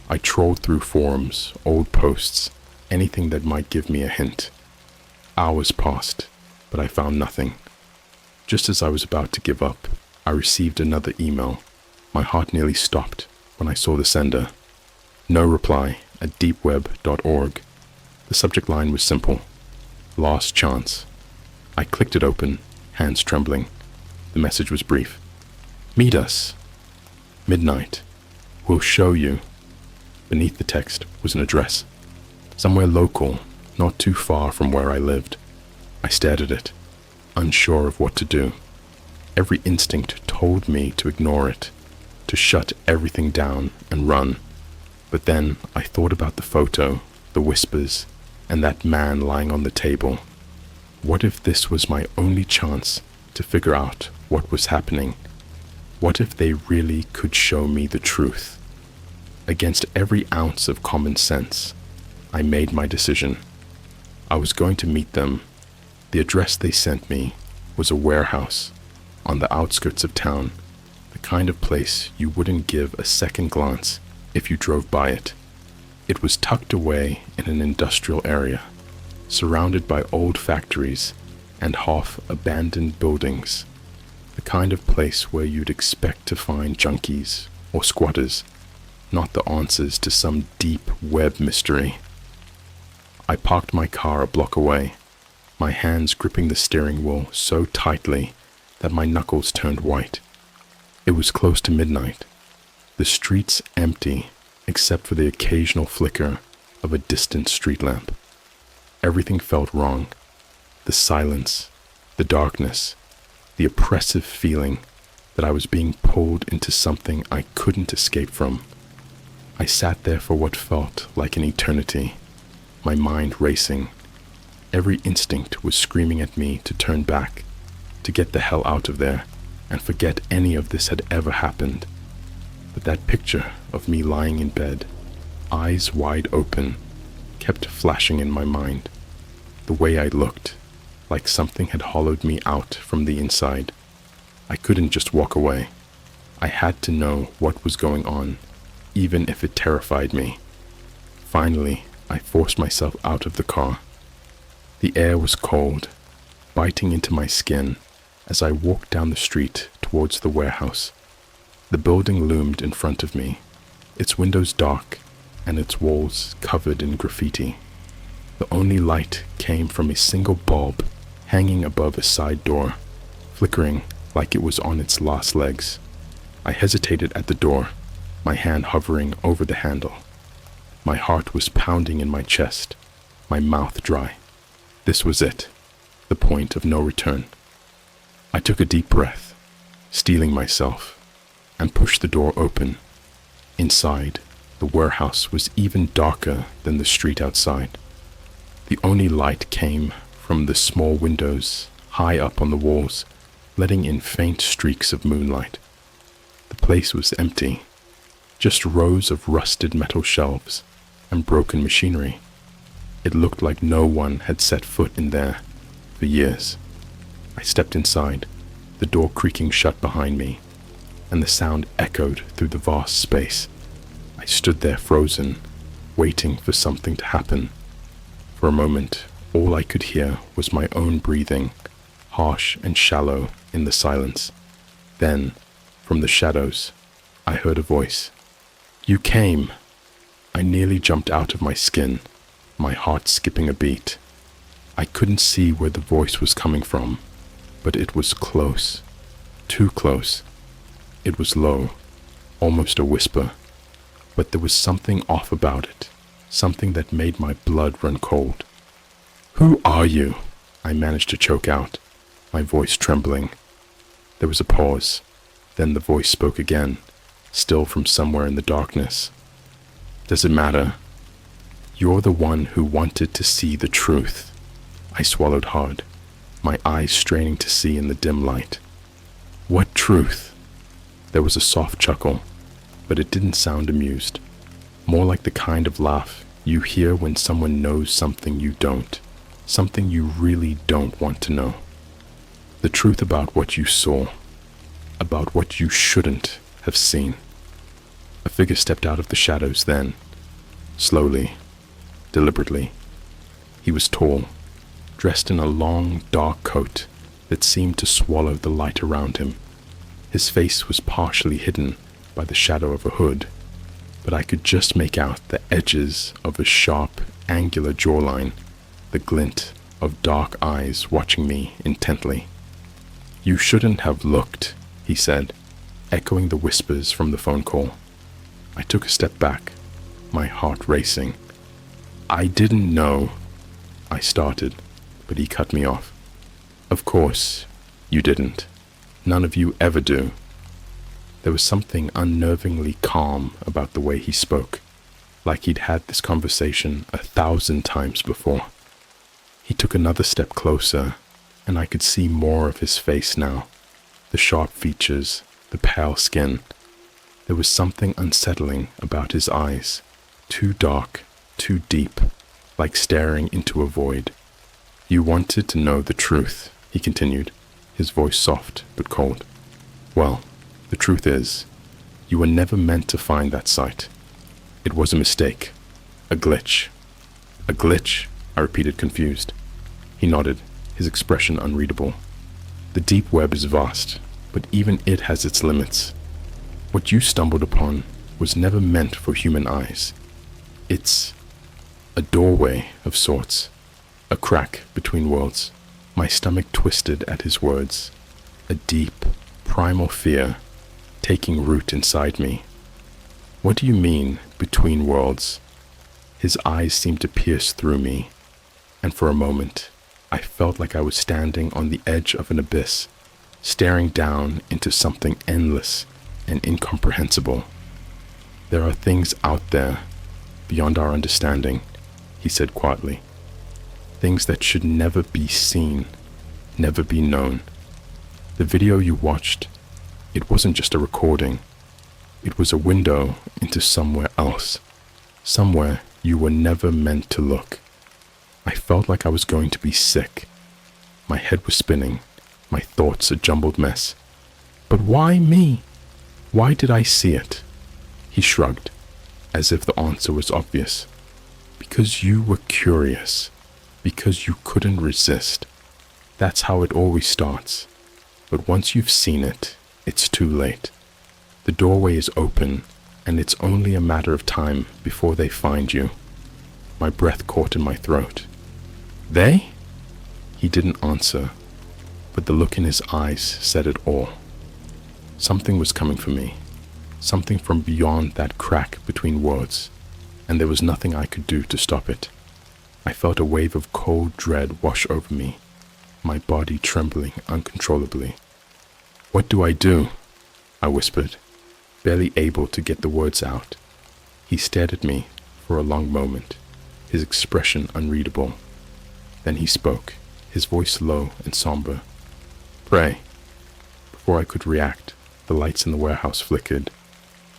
I trawled through forums, old posts, anything that might give me a hint. Hours passed, but I found nothing. Just as I was about to give up, I received another email. My heart nearly stopped when I saw the sender. No reply at deepweb.org. The subject line was simple: Last Chance. I clicked it open, hands trembling. The message was brief. Meet us. Midnight. We'll show you. Beneath the text was an address. Somewhere local, not too far from where I lived. I stared at it, unsure of what to do. Every instinct told me to ignore it, to shut everything down and run. But then I thought about the photo, the whispers, and that man lying on the table. What if this was my only chance to figure out what was happening? What if they really could show me the truth? Against every ounce of common sense, I made my decision. I was going to meet them. The address they sent me was a warehouse on the outskirts of town, the kind of place you wouldn't give a second glance if you drove by it. It was tucked away in an industrial area, surrounded by old factories and half-abandoned buildings, the kind of place where you'd expect to find junkies or squatters, not the answers to some deep web mystery. I parked my car a block away, my hands gripping the steering wheel so tightly that my knuckles turned white. It was close to midnight, the streets empty except for the occasional flicker of a distant street lamp. Everything felt wrong. The silence, the darkness, the oppressive feeling that I was being pulled into something I couldn't escape from. I sat there for what felt like an eternity, my mind racing. Every instinct was screaming at me to turn back, to get the hell out of there, and forget any of this had ever happened. But that picture of me lying in bed, eyes wide open, kept flashing in my mind. The way I looked, like something had hollowed me out from the inside. I couldn't just walk away. I had to know what was going on, even if it terrified me. Finally, I forced myself out of the car. The air was cold, biting into my skin as I walked down the street towards the warehouse. The building loomed in front of me, its windows dark and its walls covered in graffiti. The only light came from a single bulb hanging above a side door, flickering like it was on its last legs. I hesitated at the door, my hand hovering over the handle. My heart was pounding in my chest, my mouth dry. This was it, the point of no return. I took a deep breath, steeling myself, and pushed the door open. Inside, the warehouse was even darker than the street outside. The only light came from the small windows high up on the walls, letting in faint streaks of moonlight. The place was empty, just rows of rusted metal shelves and broken machinery. It looked like no one had set foot in there for years. I stepped inside, the door creaking shut behind me, and the sound echoed through the vast space. I stood there frozen, waiting for something to happen. For a moment, all I could hear was my own breathing, harsh and shallow in the silence. Then, from the shadows, I heard a voice. "You came!" I nearly jumped out of my skin, my heart skipping a beat. I couldn't see where the voice was coming from, but it was close, too close. It was low, almost a whisper, but there was something off about it, something that made my blood run cold. "Who are you?" I managed to choke out, my voice trembling. There was a pause, then the voice spoke again, still from somewhere in the darkness. "Does it matter? You're the one who wanted to see the truth." I swallowed hard, my eyes straining to see in the dim light. "What truth?" There was a soft chuckle, but it didn't sound amused, more like the kind of laugh you hear when someone knows something you don't, something you really don't want to know. The truth about what you saw, about what you shouldn't have seen. A figure stepped out of the shadows then, slowly, deliberately. He was tall, dressed in a long, dark coat that seemed to swallow the light around him. His face was partially hidden by the shadow of a hood. but I could just make out the edges of a sharp, angular jawline, the glint of dark eyes watching me intently. "You shouldn't have looked," he said, echoing the whispers from the phone call. I took a step back, my heart racing. "I didn't know," I started, but he cut me off. "Of course, you didn't. None of you ever do." There was something unnervingly calm about the way he spoke, like he'd had this conversation 1,000 times before. He took another step closer, and I could see more of his face now. The sharp features, the pale skin. There was something unsettling about his eyes, too dark, too deep, like staring into a void. "You wanted to know the truth," he continued, his voice soft but cold. "Well, the truth is, you were never meant to find that site. It was a mistake, a glitch." "A glitch?" I repeated, confused. He nodded, his expression unreadable. "The deep web is vast, but even it has its limits. What you stumbled upon was never meant for human eyes. It's a doorway of sorts, a crack between worlds." My stomach twisted at his words, a deep, primal fear taking root inside me. "What do you mean, between worlds?" His eyes seemed to pierce through me, and for a moment, I felt like I was standing on the edge of an abyss, staring down into something endless and incomprehensible. "There are things out there, beyond our understanding," he said quietly. "Things that should never be seen, never be known. The video you watched, it wasn't just a recording. It was a window into somewhere else, somewhere you were never meant to look." I felt like I was going to be sick. My head was spinning, my thoughts a jumbled mess. "But why me? Why did I see it?" He shrugged, as if the answer was obvious. "Because you were curious. Because you couldn't resist. That's how it always starts. But once you've seen it, it's too late. The doorway is open, and it's only a matter of time before they find you." My breath caught in my throat. "They?" He didn't answer, but the look in his eyes said it all. Something was coming for me, something from beyond that crack between worlds, and there was nothing I could do to stop it. I felt a wave of cold dread wash over me, my body trembling uncontrollably. "What do I do?" I whispered, barely able to get the words out. He stared at me for a long moment, his expression unreadable. Then he spoke, his voice low and somber. "Pray." Before I could react, the lights in the warehouse flickered,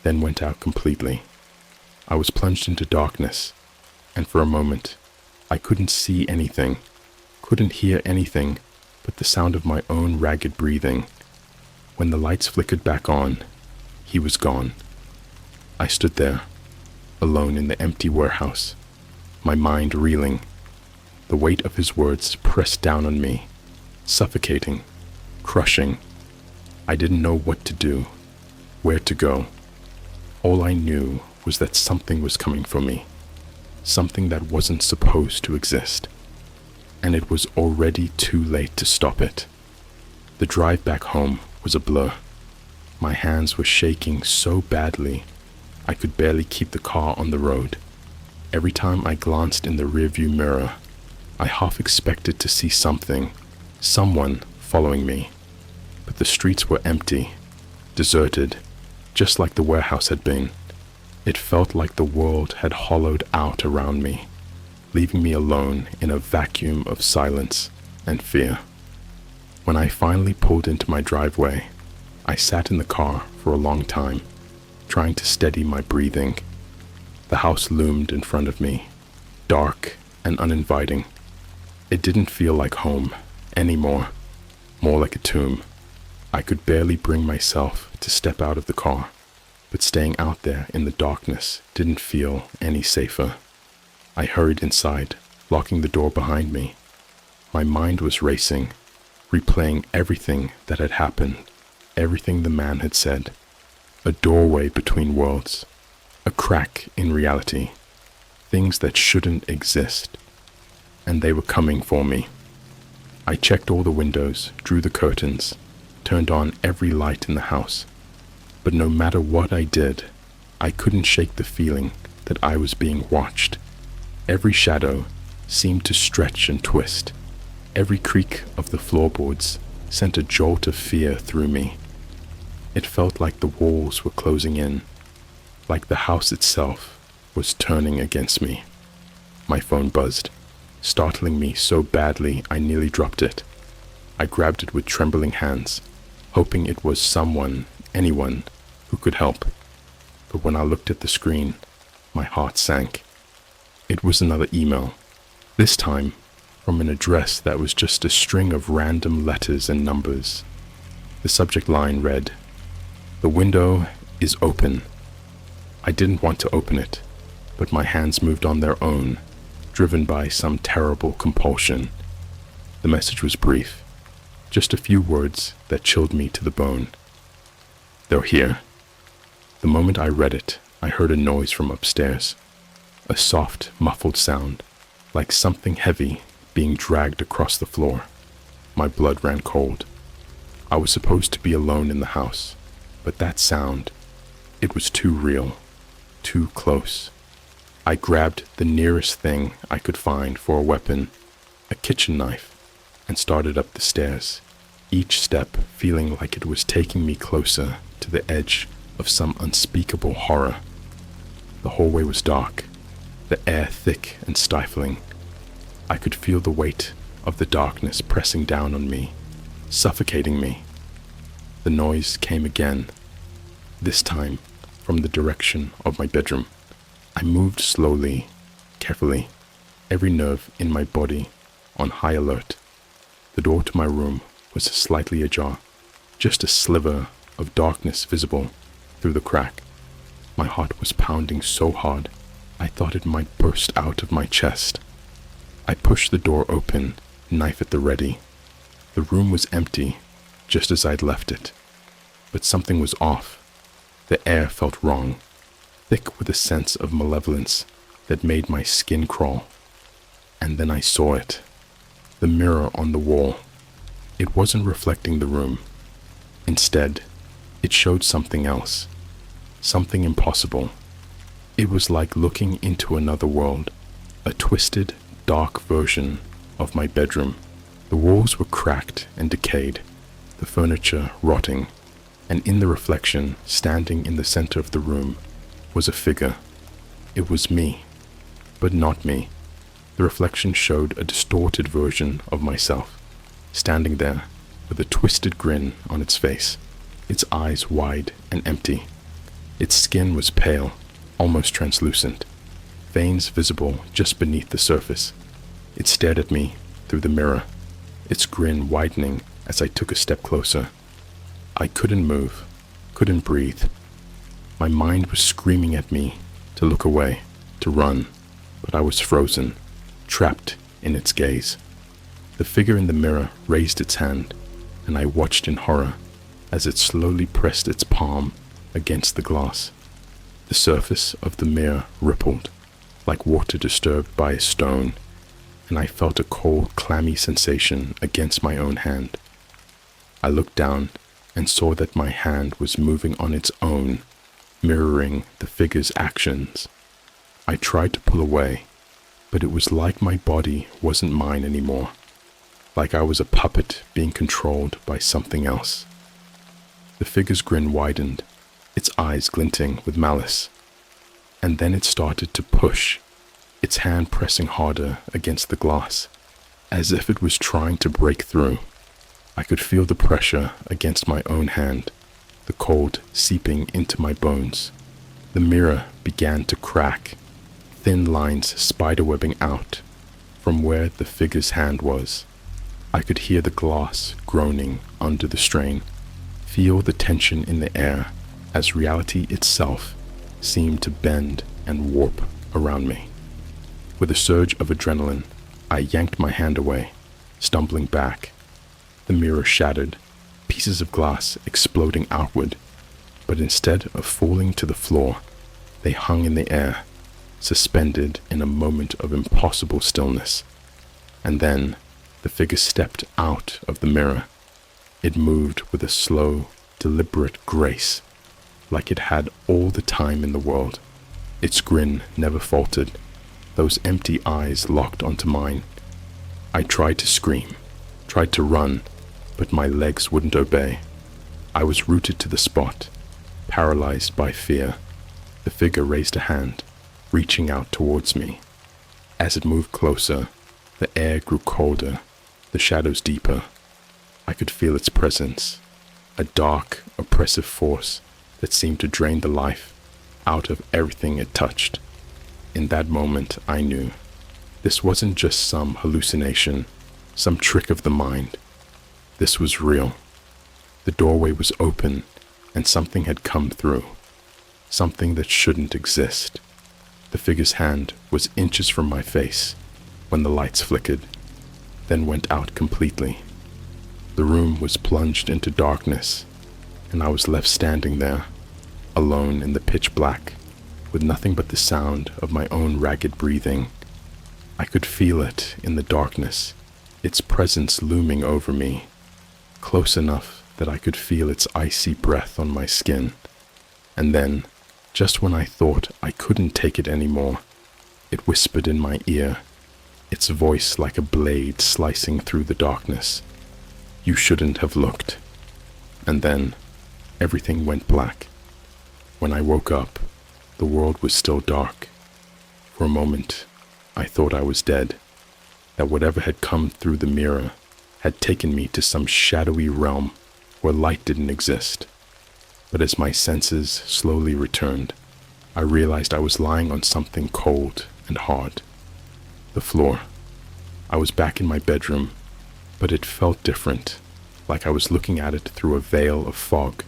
then went out completely. I was plunged into darkness, and for a moment, I couldn't see anything, couldn't hear anything but the sound of my own ragged breathing. When the lights flickered back on, he was gone. I stood there, alone in the empty warehouse, my mind reeling. The weight of his words pressed down on me, suffocating, crushing. I didn't know what to do, where to go. All I knew was that something was coming for me, something that wasn't supposed to exist, and it was already too late to stop it. The drive back home was a blur. My hands were shaking so badly, I could barely keep the car on the road. Every time I glanced in the rearview mirror, I half expected to see something, someone following me. But the streets were empty, deserted, just like the warehouse had been. It felt like the world had hollowed out around me, leaving me alone in a vacuum of silence and fear. When I finally pulled into my driveway, I sat in the car for a long time, trying to steady my breathing. The house loomed in front of me, dark and uninviting. It didn't feel like home anymore, more like a tomb. I could barely bring myself to step out of the car, but staying out there in the darkness didn't feel any safer. I hurried inside, locking the door behind me. My mind was racing, replaying everything that had happened, everything the man had said. A doorway between worlds. A crack in reality. Things that shouldn't exist. And they were coming for me. I checked all the windows, drew the curtains, turned on every light in the house. But no matter what I did, I couldn't shake the feeling that I was being watched. Every shadow seemed to stretch and twist. Every creak of the floorboards sent a jolt of fear through me. It felt like the walls were closing in, like the house itself was turning against me. My phone buzzed, startling me so badly I nearly dropped it. I grabbed it with trembling hands, hoping it was someone, anyone, who could help. But when I looked at the screen, my heart sank. It was another email, this time from an address that was just a string of random letters and numbers. The subject line read, "The window is open." I didn't want to open it, but my hands moved on their own, driven by some terrible compulsion. The message was brief, just a few words that chilled me to the bone. "They're here." The moment I read it, I heard a noise from upstairs, a soft, muffled sound, like something heavy being dragged across the floor. My blood ran cold. I was supposed to be alone in the house, but that sound, it was too real, too close. I grabbed the nearest thing I could find for a weapon, a kitchen knife, and started up the stairs, each step feeling like it was taking me closer to the edge of some unspeakable horror. The hallway was dark, the air thick and stifling. I could feel the weight of the darkness pressing down on me, suffocating me. The noise came again, this time from the direction of my bedroom. I moved slowly, carefully, every nerve in my body on high alert. The door to my room was slightly ajar, just a sliver of darkness visible through the crack. My heart was pounding so hard, I thought it might burst out of my chest. I pushed the door open, knife at the ready. The room was empty, just as I'd left it. But something was off. The air felt wrong, thick with a sense of malevolence that made my skin crawl. And then I saw it. The mirror on the wall. It wasn't reflecting the room. Instead, it showed something else. Something impossible. It was like looking into another world, a twisted, dark version of my bedroom. The walls were cracked and decayed, the furniture rotting, and in the reflection, standing in the center of the room, was a figure. It was me, but not me. The reflection showed a distorted version of myself, standing there with a twisted grin on its face, its eyes wide and empty. Its skin was pale, almost translucent, veins visible just beneath the surface. It stared at me through the mirror, its grin widening as I took a step closer. I couldn't move, couldn't breathe. My mind was screaming at me to look away, to run, but I was frozen, trapped in its gaze. The figure in the mirror raised its hand, and I watched in horror as it slowly pressed its palm against the glass. The surface of the mirror rippled, like water disturbed by a stone, and I felt a cold, clammy sensation against my own hand. I looked down and saw that my hand was moving on its own, mirroring the figure's actions. I tried to pull away, but it was like my body wasn't mine anymore, like I was a puppet being controlled by something else. The figure's grin widened, its eyes glinting with malice, and then it started to push, its hand pressing harder against the glass, as if it was trying to break through. I could feel the pressure against my own hand, the cold seeping into my bones. The mirror began to crack, thin lines spiderwebbing out from where the figure's hand was. I could hear the glass groaning under the strain, feel the tension in the air as reality itself seemed to bend and warp around me. With a surge of adrenaline, I yanked my hand away, stumbling back. The mirror shattered, pieces of glass exploding outward, but instead of falling to the floor, They hung in the air, suspended in a moment of impossible stillness. And then the figure stepped out of the mirror. It moved with a slow, deliberate grace, like it had all the time in the world. Its grin never faltered, those empty eyes locked onto mine. I tried to scream, tried to run, but my legs wouldn't obey. I was rooted to the spot, paralyzed by fear. The figure raised a hand, reaching out towards me. As it moved closer, the air grew colder, the shadows deeper. I could feel its presence, a dark, oppressive force that seemed to drain the life out of everything it touched. In that moment, I knew this wasn't just some hallucination, some trick of the mind. This was real. The doorway was open, and something had come through, something that shouldn't exist. The figure's hand was inches from my face when the lights flickered, then went out completely. The room was plunged into darkness, and I was left standing there, alone in the pitch black, with nothing but the sound of my own ragged breathing. I could feel it in the darkness, its presence looming over me, close enough that I could feel its icy breath on my skin. And then, just when I thought I couldn't take it anymore, it whispered in my ear, its voice like a blade slicing through the darkness. "You shouldn't have looked." And then, everything went black. When I woke up, the world was still dark. For a moment, I thought I was dead, that whatever had come through the mirror had taken me to some shadowy realm where light didn't exist. But as my senses slowly returned, I realized I was lying on something cold and hard. The floor. I was back in my bedroom, but it felt different, like I was looking at it through a veil of fog.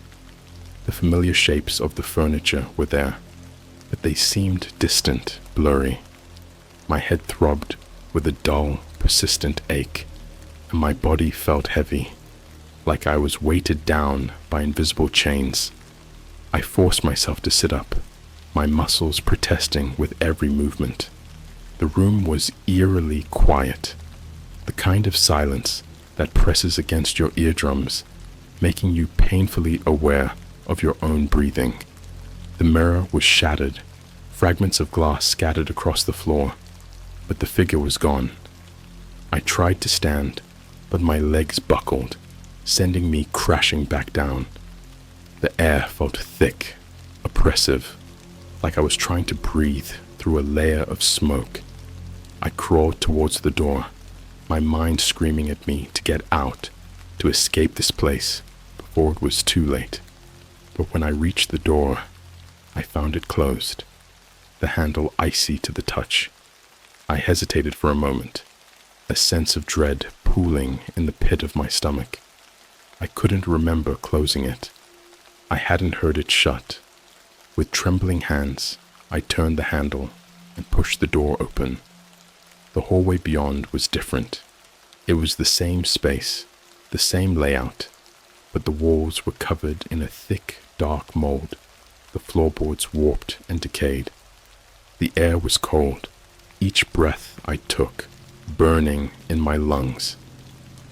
The familiar shapes of the furniture were there, but they seemed distant, blurry. My head throbbed with a dull, persistent ache, and my body felt heavy, like I was weighted down by invisible chains. I forced myself to sit up, my muscles protesting with every movement. The room was eerily quiet, the kind of silence that presses against your eardrums, making you painfully aware of your own breathing. The mirror was shattered, fragments of glass scattered across the floor, but the figure was gone. I tried to stand, but my legs buckled, sending me crashing back down. The air felt thick, oppressive, like I was trying to breathe through a layer of smoke. I crawled towards the door, my mind screaming at me to get out, to escape this place before it was too late. But when I reached the door, I found it closed, the handle icy to the touch. I hesitated for a moment, a sense of dread pooling in the pit of my stomach. I couldn't remember closing it. I hadn't heard it shut. With trembling hands, I turned the handle and pushed the door open. The hallway beyond was different. It was the same space, the same layout, but the walls were covered in a thick, dark mold, the floorboards warped and decayed. The air was cold, each breath I took burning in my lungs.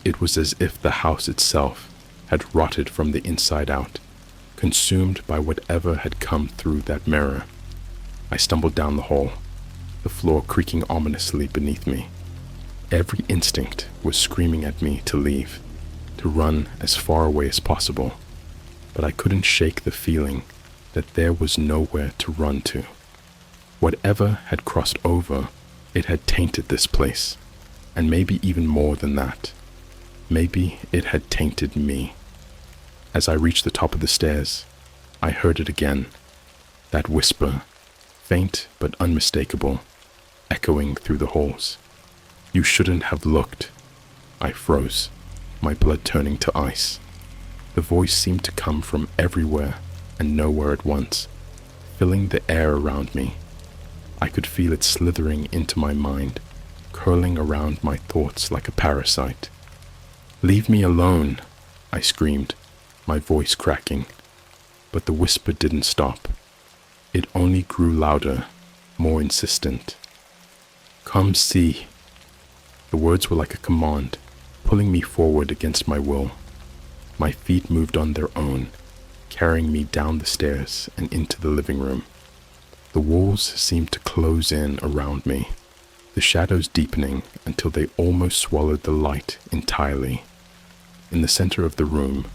It was as if the house itself had rotted from the inside out, consumed by whatever had come through that mirror. I stumbled down the hall, the floor creaking ominously beneath me. Every instinct was screaming at me to leave, to run as far away as possible, but I couldn't shake the feeling that there was nowhere to run to. Whatever had crossed over, it had tainted this place, and maybe even more than that. Maybe it had tainted me. As I reached the top of the stairs, I heard it again, that whisper, faint but unmistakable, echoing through the halls. "You shouldn't have looked." I froze, my blood turning to ice. The voice seemed to come from everywhere and nowhere at once, filling the air around me. I could feel it slithering into my mind, curling around my thoughts like a parasite. "Leave me alone," I screamed, my voice cracking. But the whisper didn't stop. It only grew louder, more insistent. Come see. The words were like a command, pulling me forward against my will. My feet moved on their own, carrying me down the stairs and into the living room. The walls seemed to close in around me, the shadows deepening until they almost swallowed the light entirely. In the center of the room,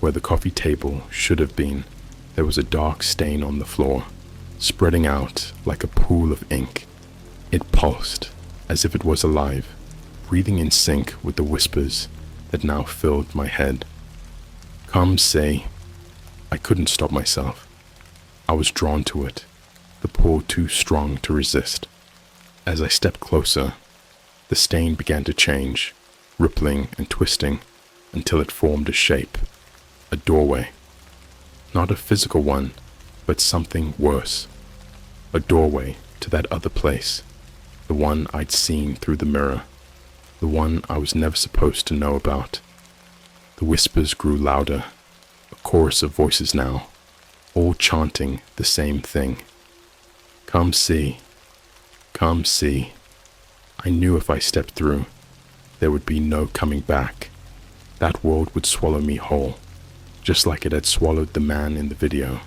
where the coffee table should have been, there was a dark stain on the floor, spreading out like a pool of ink. It pulsed, as if it was alive, breathing in sync with the whispers that now filled my head. Come say. I couldn't stop myself. I was drawn to it, the pull too strong to resist. As I stepped closer, the stain began to change, rippling and twisting until it formed a shape, a doorway. Not a physical one, but something worse. A doorway to that other place, the one I'd seen through the mirror, the one I was never supposed to know about. The whispers grew louder, a chorus of voices now, all chanting the same thing. Come see. Come see. I knew if I stepped through, there would be no coming back. That world would swallow me whole, just like it had swallowed the man in the video,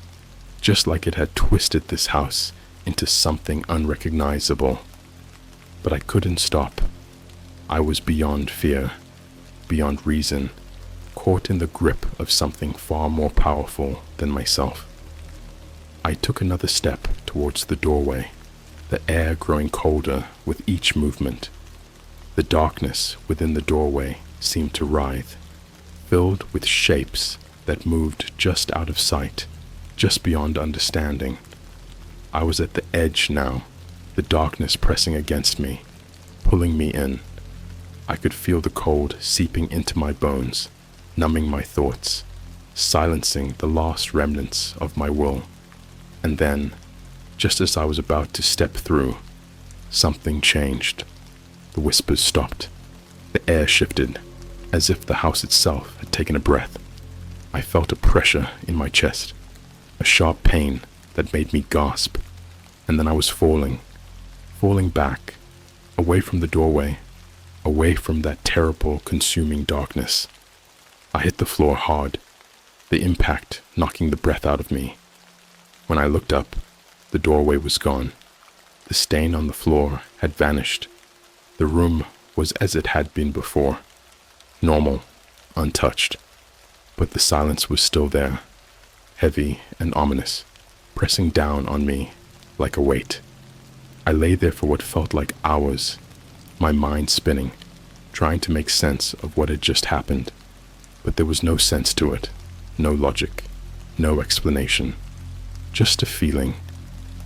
just like it had twisted this house into something unrecognizable. But I couldn't stop. I was beyond fear, beyond reason, caught in the grip of something far more powerful than myself. I took another step towards the doorway, the air growing colder with each movement. The darkness within the doorway seemed to writhe, filled with shapes that moved just out of sight, just beyond understanding. I was at the edge now, the darkness pressing against me, pulling me in. I could feel the cold seeping into my bones, numbing my thoughts, silencing the last remnants of my will. And then, just as I was about to step through, something changed. The whispers stopped. The air shifted, as if the house itself had taken a breath. I felt a pressure in my chest, a sharp pain that made me gasp, and then I was falling back, away from the doorway, away from that terrible, consuming darkness. I hit the floor hard, the impact knocking the breath out of me. When I looked up, the doorway was gone. The stain on the floor had vanished. The room was as it had been before, normal, untouched. But the silence was still there, heavy and ominous, pressing down on me like a weight. I lay there for what felt like hours, my mind spinning, trying to make sense of what had just happened. But there was no sense to it, no logic, no explanation. Just a feeling,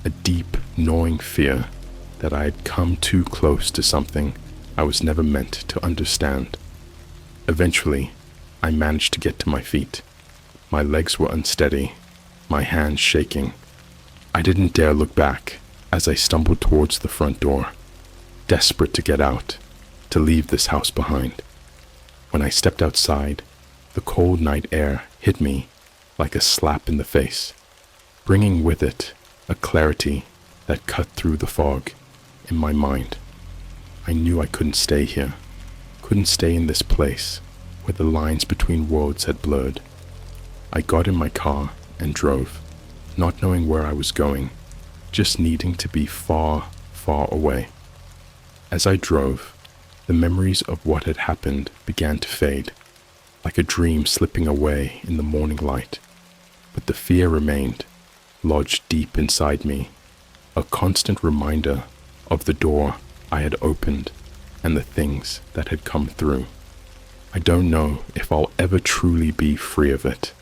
a deep, gnawing fear that I had come too close to something I was never meant to understand. Eventually, I managed to get to my feet. My legs were unsteady, my hands shaking. I didn't dare look back as I stumbled towards the front door, desperate to get out, to leave this house behind. When I stepped outside, the cold night air hit me like a slap in the face, bringing with it a clarity that cut through the fog in my mind. I knew I couldn't stay here, couldn't stay in this place where the lines between worlds had blurred. I got in my car and drove, not knowing where I was going, just needing to be far, far away. As I drove, the memories of what had happened began to fade, like a dream slipping away in the morning light. But the fear remained, lodged deep inside me, a constant reminder of the door I had opened and the things that had come through. I don't know if I'll ever truly be free of it.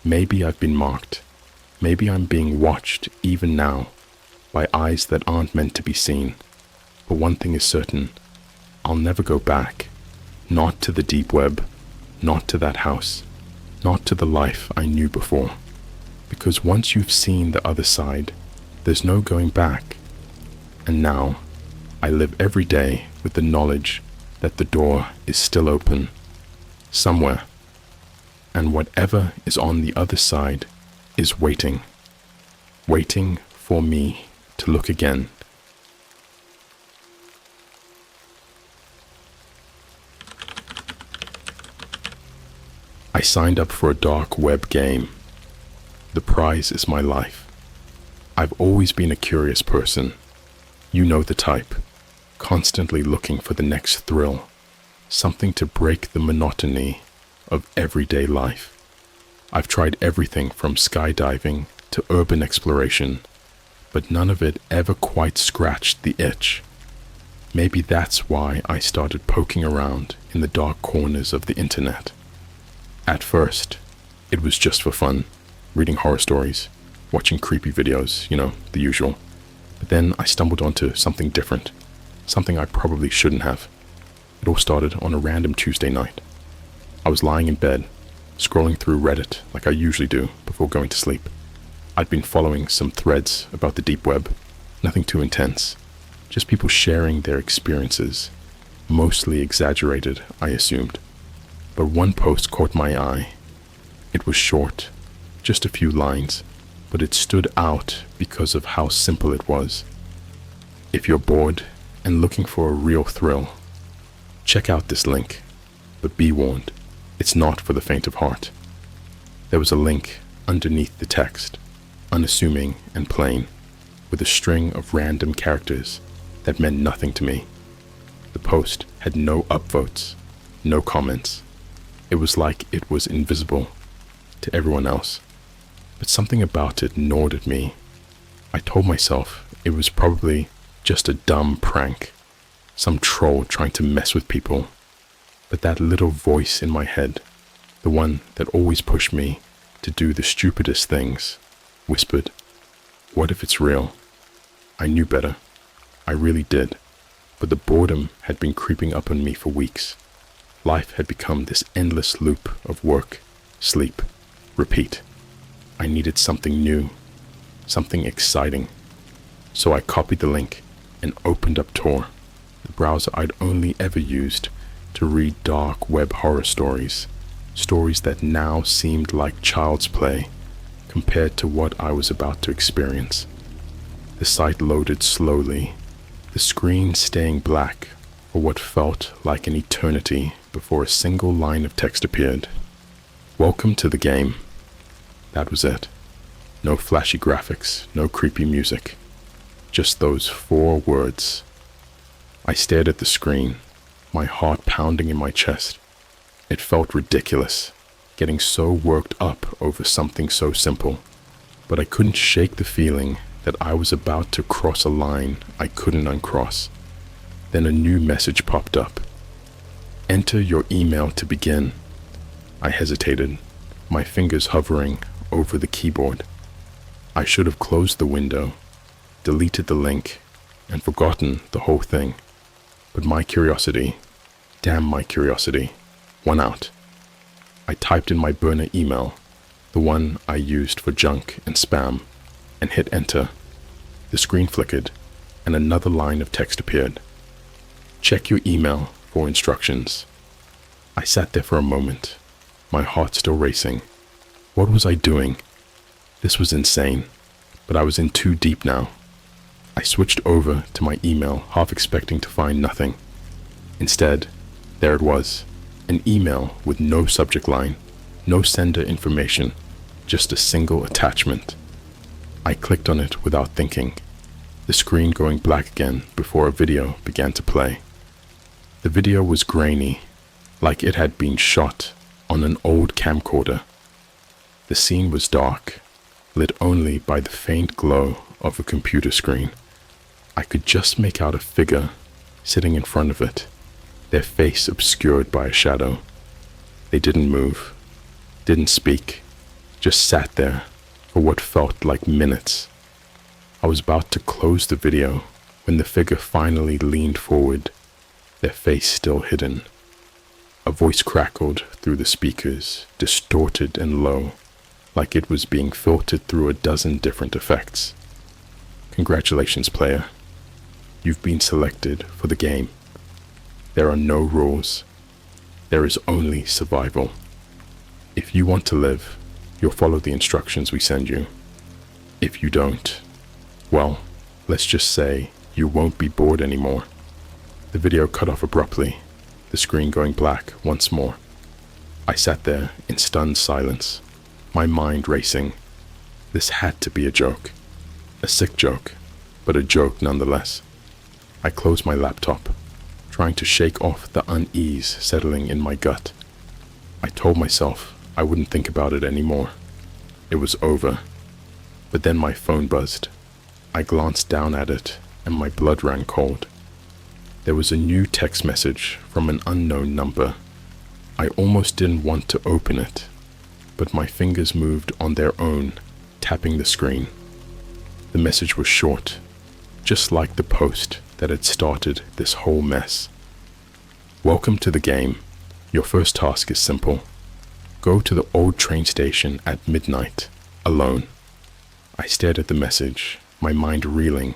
Maybe I've been marked. Maybe I'm being watched even now by eyes that aren't meant to be seen. But one thing is certain, I'll never go back. Not to the deep web, not to that house, not to the life I knew before. Because once you've seen the other side, there's no going back. And now, I live every day with the knowledge that the door is still open, somewhere, and whatever is on the other side is waiting for me to look again. I signed up for a dark web game. The prize is my life. I've always been a curious person. You know the type, constantly looking for the next thrill, something to break the monotony of everyday life. I've tried everything from skydiving to urban exploration, but none of it ever quite scratched the itch. Maybe that's why I started poking around in the dark corners of the internet. At first, it was just for fun, reading horror stories, watching creepy videos, the usual. But then I stumbled onto something different, something I probably shouldn't have. It all started on a random Tuesday night. I was lying in bed, scrolling through Reddit like I usually do before going to sleep. I'd been following some threads about the deep web, nothing too intense, just people sharing their experiences, mostly exaggerated, I assumed. But one post caught my eye. It was short, just a few lines, but it stood out because of how simple it was. If you're bored and looking for a real thrill, check out this link, but be warned, it's not for the faint of heart. There was a link underneath the text, unassuming and plain, with a string of random characters that meant nothing to me. The post had no upvotes, no comments. It was like it was invisible to everyone else, but something about it gnawed at me. I told myself it was probably just a dumb prank, some troll trying to mess with people. But that little voice in my head, the one that always pushed me to do the stupidest things, whispered, "What if it's real?" I knew better. I really did. But the boredom had been creeping up on me for weeks. Life had become this endless loop of work, sleep, repeat. I needed something new, something exciting. So I copied the link and opened up Tor, the browser I'd only ever used to read dark web horror stories, stories that now seemed like child's play compared to what I was about to experience. The site loaded slowly, the screen staying black for what felt like an eternity before a single line of text appeared. "Welcome to the game." That was it. No flashy graphics, no creepy music. Just those 4 words. I stared at the screen, my heart pounding in my chest. It felt ridiculous, getting so worked up over something so simple. But I couldn't shake the feeling that I was about to cross a line I couldn't uncross. Then a new message popped up. "Enter your email to begin." I hesitated, my fingers hovering over the keyboard. I should have closed the window, deleted the link, and forgotten the whole thing. But my curiosity, damn my curiosity, won out. I typed in my burner email, the one I used for junk and spam, and hit enter. The screen flickered, and another line of text appeared. "Check your email for instructions." I sat there for a moment, my heart still racing. What was I doing? This was insane, but I was in too deep now. I switched over to my email, half expecting to find nothing. Instead, there it was, an email with no subject line, no sender information, just a single attachment. I clicked on it without thinking, the screen going black again before a video began to play. The video was grainy, like it had been shot on an old camcorder. The scene was dark, lit only by the faint glow of a computer screen. I could just make out a figure sitting in front of it, their face obscured by a shadow. They didn't move, didn't speak, just sat there for what felt like minutes. I was about to close the video when the figure finally leaned forward, their face still hidden. A voice crackled through the speakers, distorted and low, like it was being filtered through a dozen different effects. "Congratulations, player. You've been selected for the game. There are no rules. There is only survival. If you want to live, you'll follow the instructions we send you. If you don't, Well, let's just say you won't be bored anymore. The video cut off abruptly, the screen going black once more. I sat there in stunned silence, my mind racing. This had to be a joke. A sick joke, but a joke nonetheless. I closed my laptop, trying to shake off the unease settling in my gut. I told myself I wouldn't think about it anymore. It was over. But then my phone buzzed. I glanced down at it and my blood ran cold. There was a new text message from an unknown number. I almost didn't want to open it, but my fingers moved on their own, tapping the screen. The message was short, just like the post that had started this whole mess. Welcome to the game. Your first task is simple. Go to the old train station at midnight, alone. I stared at the message, my mind reeling.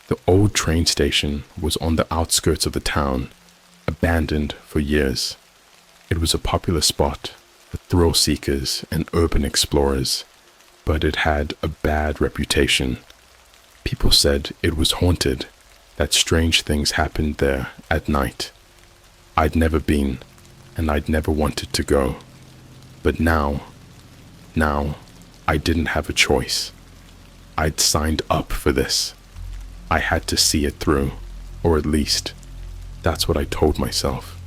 The old train station was on the outskirts of the town, abandoned for years. It was a popular spot for thrill seekers and urban explorers, but it had a bad reputation. People said it was haunted, that strange things happened there at night. I'd never been, and I'd never wanted to go. But now, I didn't have a choice. I'd signed up for this. I had to see it through, or at least, that's what I told myself.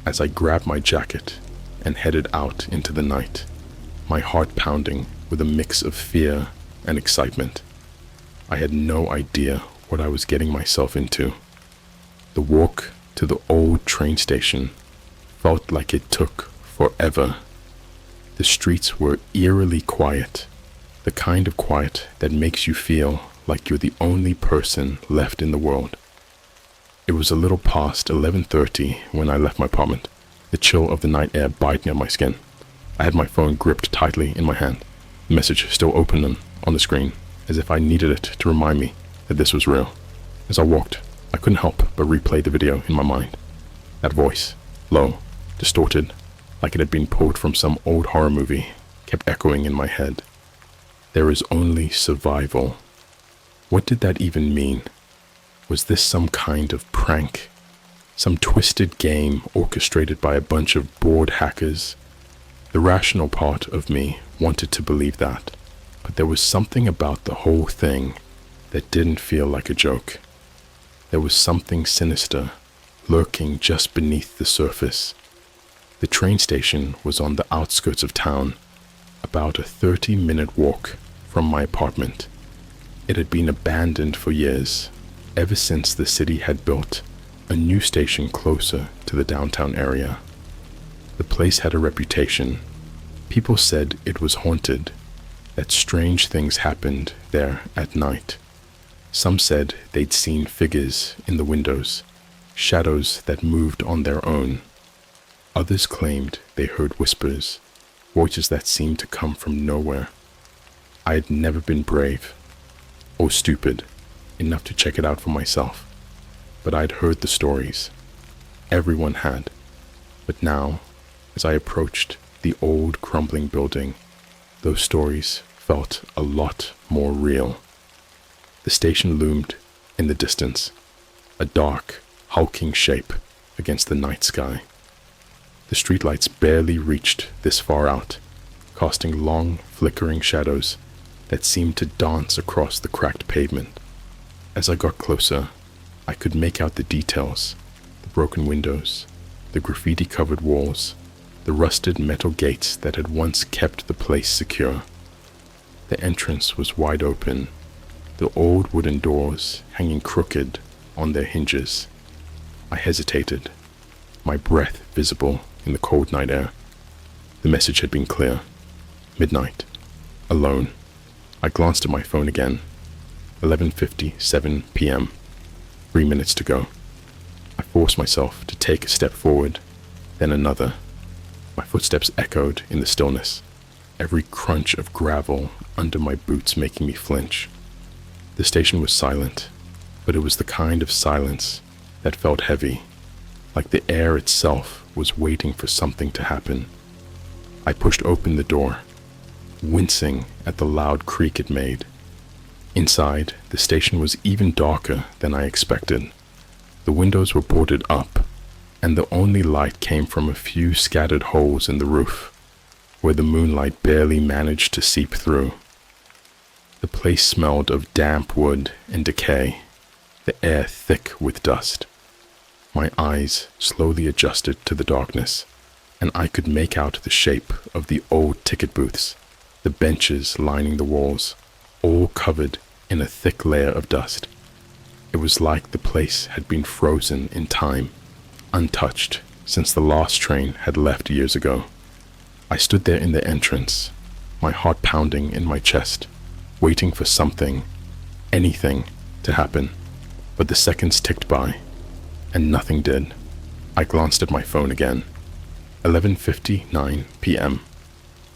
As I grabbed my jacket and headed out into the night, my heart pounding with a mix of fear and excitement. I had no idea what I was getting myself into. The walk to the old train station felt like it took forever. The streets were eerily quiet, the kind of quiet that makes you feel like you're the only person left in the world. It was a little past 11:30 when I left my apartment, the chill of the night air biting at my skin. I had my phone gripped tightly in my hand, the message still open on the screen, as if I needed it to remind me that this was real. As I walked, I couldn't help but replay the video in my mind. That voice, low, distorted, like it had been pulled from some old horror movie, kept echoing in my head. There is only survival. What did that even mean? Was this some kind of prank? Some twisted game orchestrated by a bunch of bored hackers? The rational part of me wanted to believe that, but there was something about the whole thing that didn't feel like a joke. There was something sinister lurking just beneath the surface. The train station was on the outskirts of town, about a 30-minute walk from my apartment. It had been abandoned for years, ever since the city had built a new station closer to the downtown area. The place had a reputation. People said it was haunted, that strange things happened there at night. Some said they'd seen figures in the windows, shadows that moved on their own. Others claimed they heard whispers, voices that seemed to come from nowhere. I had never been brave, or stupid, enough to check it out for myself, but I'd heard the stories. Everyone had. But now, as I approached the old crumbling building, those stories felt a lot more real. The station loomed in the distance, a dark, hulking shape against the night sky. The streetlights barely reached this far out, casting long, flickering shadows that seemed to dance across the cracked pavement. As I got closer, I could make out the details, the broken windows, the graffiti-covered walls, the rusted metal gates that had once kept the place secure. The entrance was wide open, the old wooden doors hanging crooked on their hinges. I hesitated, my breath visible in the cold night air. The message had been clear. Midnight. Alone. I glanced at my phone again. 11:57 p.m. 3 minutes to go. I forced myself to take a step forward, then another. My footsteps echoed in the stillness, every crunch of gravel under my boots making me flinch. The station was silent, but it was the kind of silence that felt heavy, like the air itself was waiting for something to happen. I pushed open the door, wincing at the loud creak it made. Inside, the station was even darker than I expected. The windows were boarded up, and the only light came from a few scattered holes in the roof, where the moonlight barely managed to seep through. The place smelled of damp wood and decay, the air thick with dust. My eyes slowly adjusted to the darkness, and I could make out the shape of the old ticket booths, the benches lining the walls, all covered in a thick layer of dust. It was like the place had been frozen in time, untouched since the last train had left years ago. I stood there in the entrance, my heart pounding in my chest, waiting for something, anything, to happen. But the seconds ticked by, and nothing did. I glanced at my phone again. 11:59 p.m.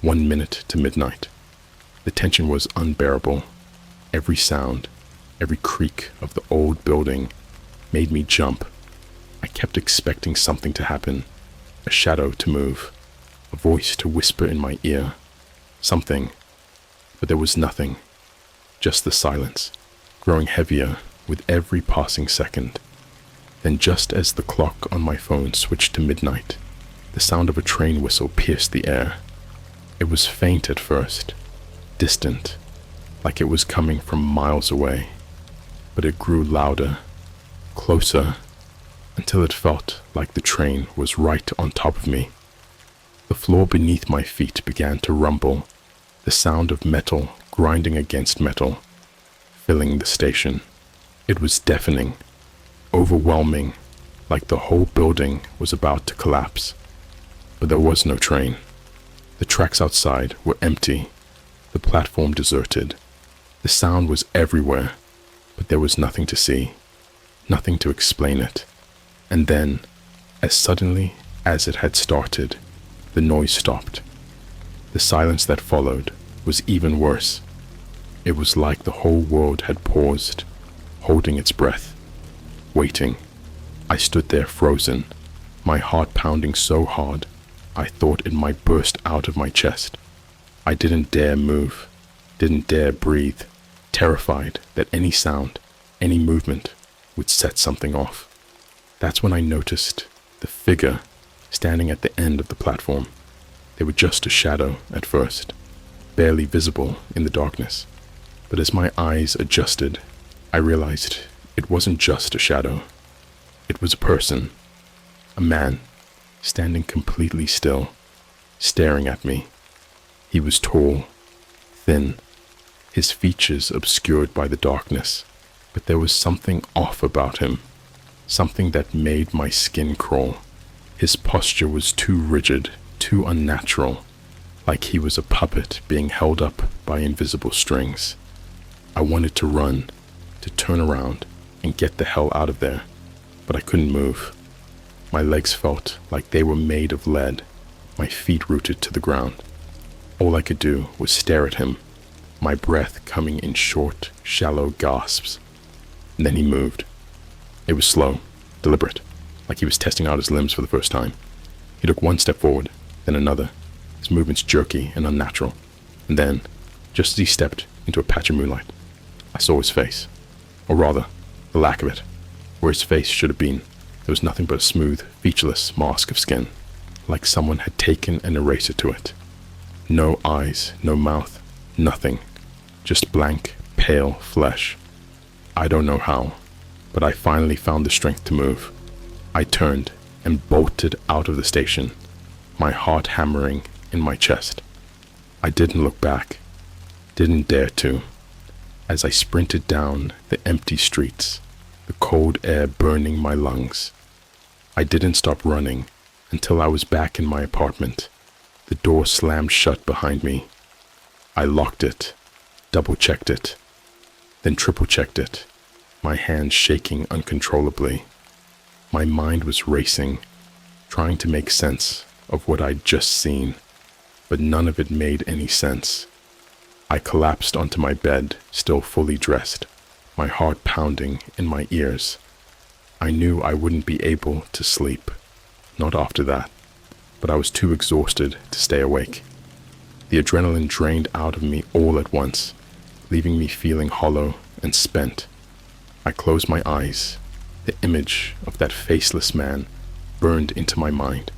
1 minute to midnight. The tension was unbearable. Every sound, every creak of the old building made me jump. I kept expecting something to happen, a shadow to move, a voice to whisper in my ear, something, but there was nothing, just the silence, growing heavier with every passing second. Then just as the clock on my phone switched to midnight, the sound of a train whistle pierced the air. It was faint at first, distant, like it was coming from miles away, but it grew louder, closer, until it felt like the train was right on top of me. The floor beneath my feet began to rumble, the sound of metal grinding against metal, filling the station. It was deafening, overwhelming, like the whole building was about to collapse. But there was no train. The tracks outside were empty, the platform deserted. The sound was everywhere, but there was nothing to see, nothing to explain it. And then, as suddenly as it had started, the noise stopped. The silence that followed was even worse. It was like the whole world had paused, holding its breath, waiting. I stood there frozen, my heart pounding so hard I thought it might burst out of my chest. I didn't dare move, didn't dare breathe, terrified that any sound, any movement would set something off. That's when I noticed the figure standing at the end of the platform. They were just a shadow at first, barely visible in the darkness. But as my eyes adjusted, I realized it wasn't just a shadow. It was a person, a man, standing completely still, staring at me. He was tall, thin, his features obscured by the darkness, but there was something off about him, something that made my skin crawl. His posture was too rigid, too unnatural, like he was a puppet being held up by invisible strings. I wanted to run, to turn around and get the hell out of there, but I couldn't move. My legs felt like they were made of lead, my feet rooted to the ground. All I could do was stare at him, my breath coming in short, shallow gasps. And then he moved. It was slow, deliberate, like he was testing out his limbs for the first time. He took one step forward, then another, his movements jerky and unnatural. And then, just as he stepped into a patch of moonlight, I saw his face, or rather, the lack of it. Where his face should have been, there was nothing but a smooth, featureless mask of skin, like someone had taken an eraser to it. No eyes, no mouth, nothing, just blank, pale flesh. I don't know how, but I finally found the strength to move. I turned and bolted out of the station, my heart hammering in my chest. I didn't look back, didn't dare to. As I sprinted down the empty streets, the cold air burning my lungs, I didn't stop running until I was back in my apartment. The door slammed shut behind me. I locked it, double-checked it, then triple-checked it, my hands shaking uncontrollably. My mind was racing, trying to make sense of what I'd just seen, but none of it made any sense. I collapsed onto my bed, still fully dressed, my heart pounding in my ears. I knew I wouldn't be able to sleep, not after that, but I was too exhausted to stay awake. The adrenaline drained out of me all at once, leaving me feeling hollow and spent. I closed my eyes. The image of that faceless man burned into my mind.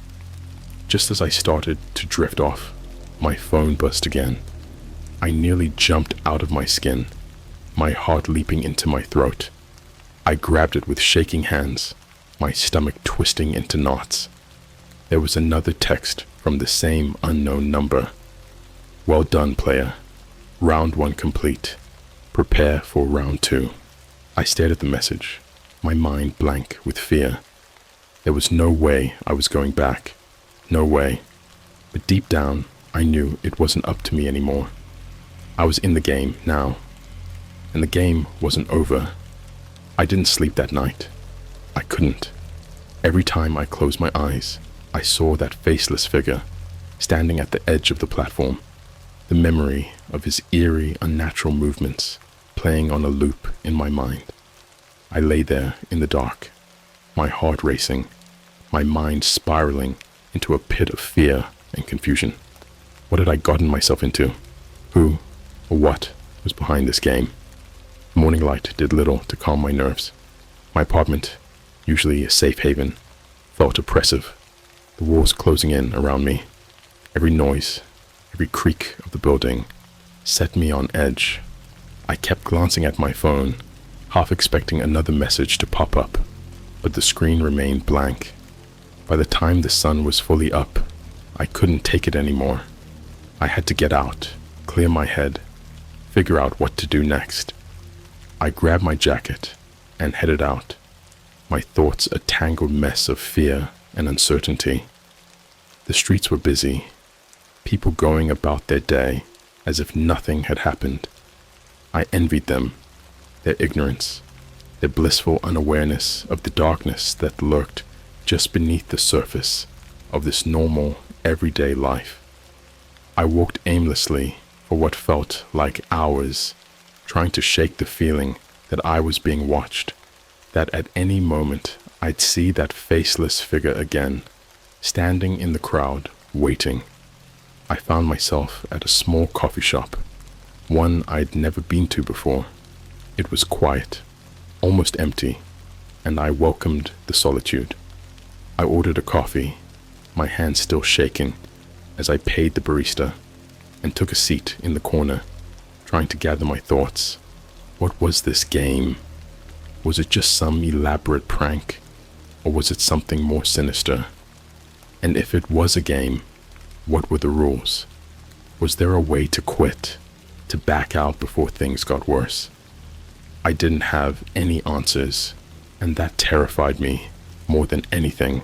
Just as I started to drift off, my phone buzzed again. I nearly jumped out of my skin, my heart leaping into my throat. I grabbed it with shaking hands, my stomach twisting into knots. There was another text from the same unknown number. Well done, player. Round 1 complete. Prepare for round 2. I stared at the message, my mind blank with fear. There was no way I was going back. No way. But deep down, I knew it wasn't up to me anymore. I was in the game now. And the game wasn't over. I didn't sleep that night. I couldn't. Every time I closed my eyes, I saw that faceless figure standing at the edge of the platform, the memory of his eerie, unnatural movements playing on a loop in my mind. I lay there in the dark, my heart racing, my mind spiraling into a pit of fear and confusion. What had I gotten myself into? Who or what was behind this game? The morning light did little to calm my nerves. My apartment, usually a safe haven, felt oppressive, the walls closing in around me. Every noise, every creak of the building set me on edge. I kept glancing at my phone, half expecting another message to pop up, but the screen remained blank. By the time the sun was fully up, I couldn't take it anymore. I had to get out, clear my head, figure out what to do next. I grabbed my jacket and headed out, my thoughts a tangled mess of fear and uncertainty. The streets were busy, people going about their day as if nothing had happened. I envied them, their ignorance, their blissful unawareness of the darkness that lurked just beneath the surface of this normal, everyday life. I walked aimlessly for what felt like hours, trying to shake the feeling that I was being watched, that at any moment I'd see that faceless figure again, standing in the crowd, waiting. I found myself at a small coffee shop, one I'd never been to before. It was quiet, almost empty, and I welcomed the solitude. I ordered a coffee, my hand still shaking, as I paid the barista and took a seat in the corner, trying to gather my thoughts. What was this game? Was it just some elaborate prank, or was it something more sinister? And if it was a game, what were the rules? Was there a way to quit, to back out before things got worse? I didn't have any answers, and that terrified me more than anything.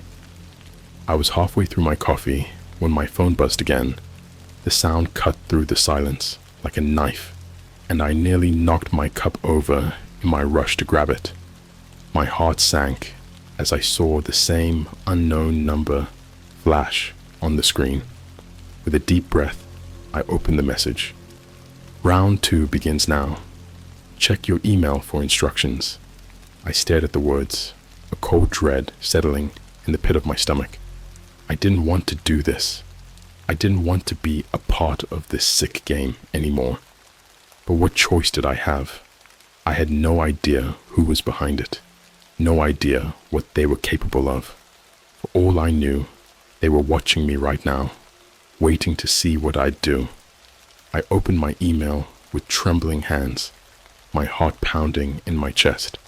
I was halfway through my coffee when my phone buzzed again. The sound cut through the silence like a knife, and I nearly knocked my cup over in my rush to grab it. My heart sank as I saw the same unknown number flash on the screen. With a deep breath, I opened the message. Round 2 begins now. Check your email for instructions. I stared at the words, a cold dread settling in the pit of my stomach. I didn't want to do this. I didn't want to be a part of this sick game anymore. But what choice did I have? I had no idea who was behind it. No idea what they were capable of. For all I knew, they were watching me right now, waiting to see what I'd do. I opened my email with trembling hands, my heart pounding in my chest.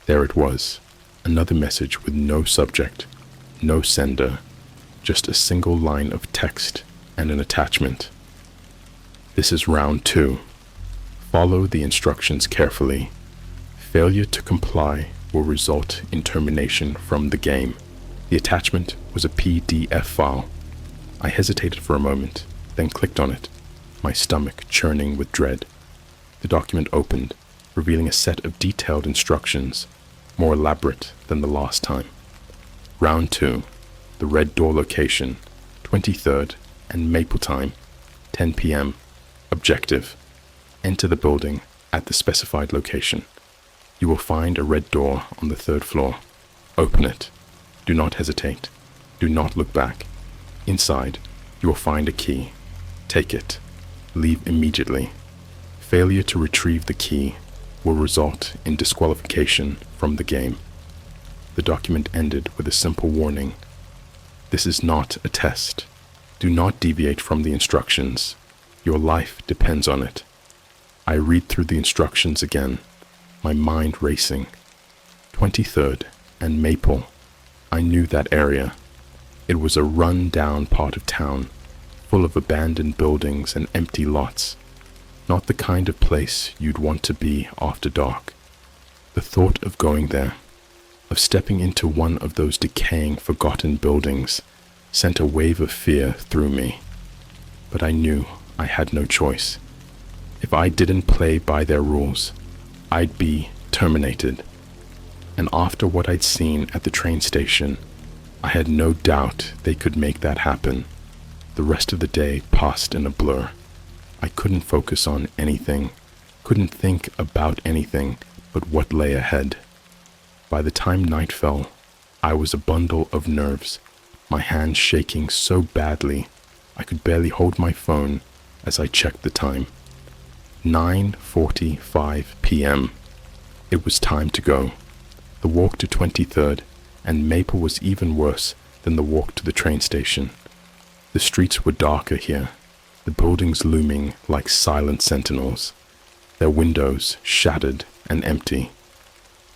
There it was, another message with no subject, no sender, just a single line of text and an attachment. This is round 2. Follow the instructions carefully. Failure to comply will result in termination from the game. The attachment was a PDF file. I hesitated for a moment, then clicked on it, my stomach churning with dread. The document opened, revealing a set of detailed instructions, more elaborate than the last time. Round 2, the Red Door location, 23rd and Maple Time, 10 p.m. Objective: enter the building at the specified location. You will find a red door on the 3rd floor. Open it. Do not hesitate. Do not look back. Inside, you will find a key. Take it. Leave immediately. failure to retrieve the key will result in disqualification from the game. The document ended with a simple warning. This is not a test. Do not deviate from the instructions. Your life depends on it. I read through the instructions again, my mind racing. 23rd and Maple. I knew that area. It was a run-down part of town, full of abandoned buildings and empty lots. Not the kind of place you'd want to be after dark. The thought of going there, of stepping into one of those decaying, forgotten buildings, sent a wave of fear through me. But I knew I had no choice. If I didn't play by their rules, I'd be terminated. And after what I'd seen at the train station, I had no doubt they could make that happen. The rest of the day passed in a blur. I couldn't focus on anything, couldn't think about anything but what lay ahead. By the time night fell, I was a bundle of nerves, my hands shaking so badly I could barely hold my phone as I checked the time. 9:45 p.m. It was time to go. The walk to 23rd and Maple was even worse than the walk to the train station. The streets were darker here, the buildings looming like silent sentinels, their windows shattered and empty.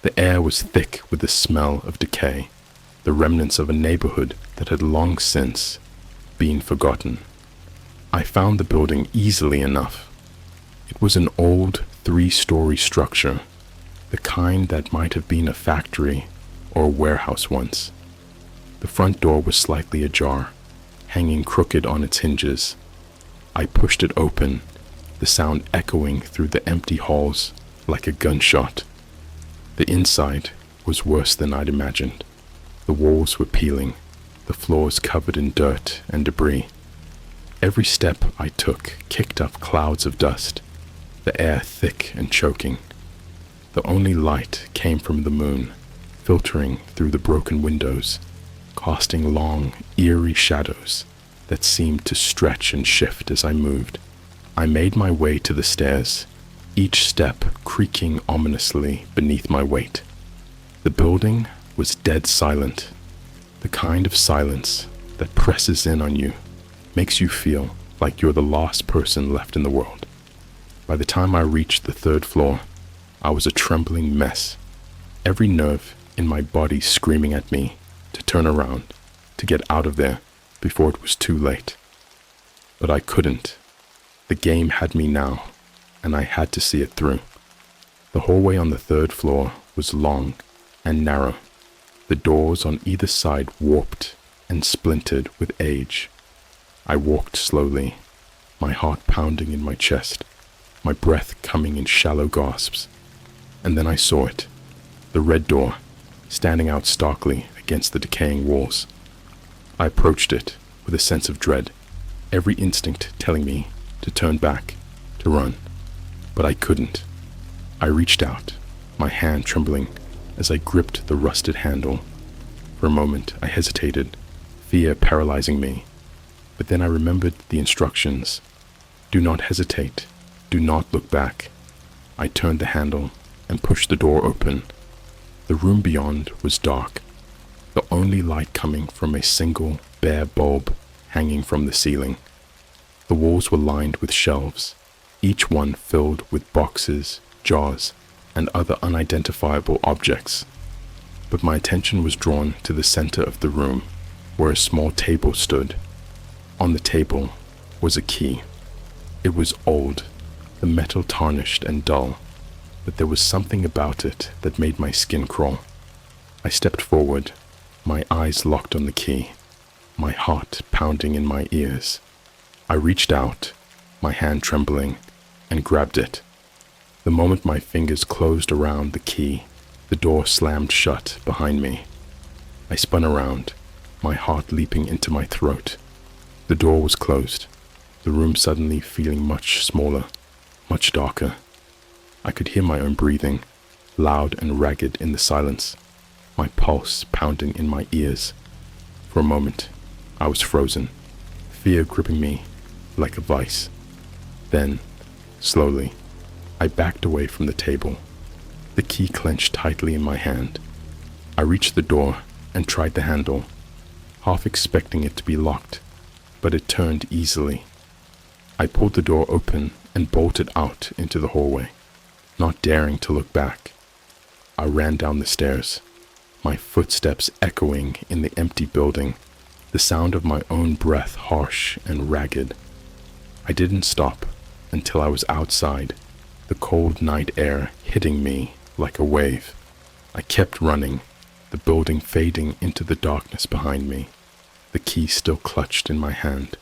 The air was thick with the smell of decay, the remnants of a neighborhood that had long since been forgotten. I found the building easily enough. It was an old 3-story structure, the kind that might have been a factory or a warehouse once. The front door was slightly ajar, hanging crooked on its hinges. I pushed it open, the sound echoing through the empty halls like a gunshot. The inside was worse than I'd imagined. The walls were peeling, the floors covered in dirt and debris. Every step I took kicked up clouds of dust, the air thick and choking. The only light came from the moon, filtering through the broken windows, casting long, eerie shadows that seemed to stretch and shift as I moved. I made my way to the stairs, each step creaking ominously beneath my weight. The building was dead silent, the kind of silence that presses in on you, makes you feel like you're the last person left in the world. By the time I reached the 3rd floor, I was a trembling mess, every nerve in my body screaming at me to turn around, to get out of there before it was too late. But I couldn't. The game had me now, and I had to see it through. The hallway on the 3rd floor was long and narrow, the doors on either side warped and splintered with age. I walked slowly, my heart pounding in my chest, my breath coming in shallow gasps. And then I saw it, the red door, standing out starkly against the decaying walls. I approached it with a sense of dread, every instinct telling me to turn back, to run. But I couldn't. I reached out, my hand trembling as I gripped the rusted handle. For a moment I hesitated, fear paralyzing me. But then I remembered the instructions. Do not hesitate. Do not look back. I turned the handle and pushed the door open. The room beyond was dark, the only light coming from a single bare bulb hanging from the ceiling. The walls were lined with shelves, each one filled with boxes, jars, and other unidentifiable objects. But my attention was drawn to the center of the room, where a small table stood. On the table was a key. It was old, the metal tarnished and dull, but there was something about it that made my skin crawl. I stepped forward, my eyes locked on the key, my heart pounding in my ears. I reached out, my hand trembling, and grabbed it. The moment my fingers closed around the key, the door slammed shut behind me. I spun around, my heart leaping into my throat. The door was closed, the room suddenly feeling much smaller, much darker. I could hear my own breathing, loud and ragged in the silence, my pulse pounding in my ears. For a moment, I was frozen, fear gripping me like a vice. Then, slowly, I backed away from the table, the key clenched tightly in my hand. I reached the door and tried the handle, half expecting it to be locked, but it turned easily. I pulled the door open and bolted out into the hallway, not daring to look back. I ran down the stairs, my footsteps echoing in the empty building, the sound of my own breath harsh and ragged. I didn't stop until I was outside, the cold night air hitting me like a wave. I kept running, the building fading into the darkness behind me, the key still clutched in my hand.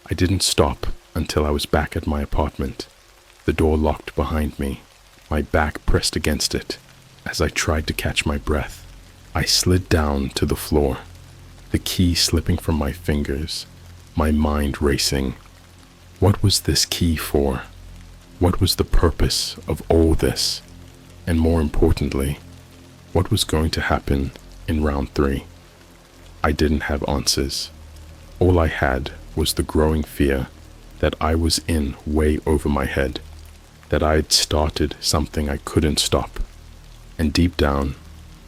I didn't stop until I was back at my apartment, the door locked behind me, my back pressed against it. As I tried to catch my breath, I slid down to the floor, the key slipping from my fingers, my mind racing. What was this key for? What was the purpose of all this? And more importantly, what was going to happen in round 3? I didn't have answers. All I had was the growing fear that I was in way over my head, that I had started something I couldn't stop. And deep down,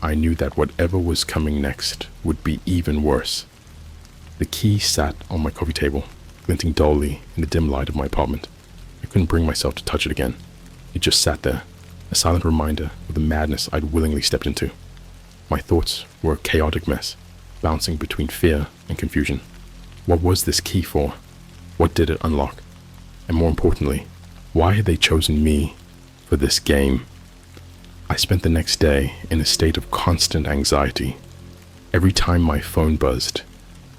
I knew that whatever was coming next would be even worse. The key sat on my coffee table, glinting dully in the dim light of my apartment. I couldn't bring myself to touch it again. It just sat there, a silent reminder of the madness I'd willingly stepped into. My thoughts were a chaotic mess, bouncing between fear and confusion. What was this key for? What did it unlock? And more importantly, why had they chosen me for this game? I spent the next day in a state of constant anxiety. Every time my phone buzzed,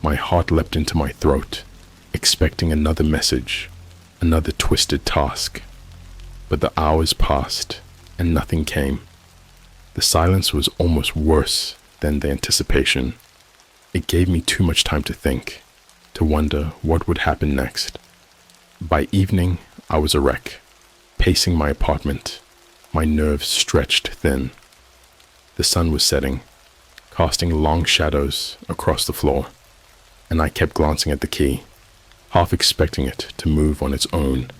my heart leapt into my throat, expecting another message, another twisted task. But the hours passed and nothing came. The silence was almost worse than the anticipation. It gave me too much time to think, to wonder what would happen next. By evening, I was a wreck, pacing my apartment, my nerves stretched thin. The sun was setting, casting long shadows across the floor, and I kept glancing at the key, half expecting it to move on its own,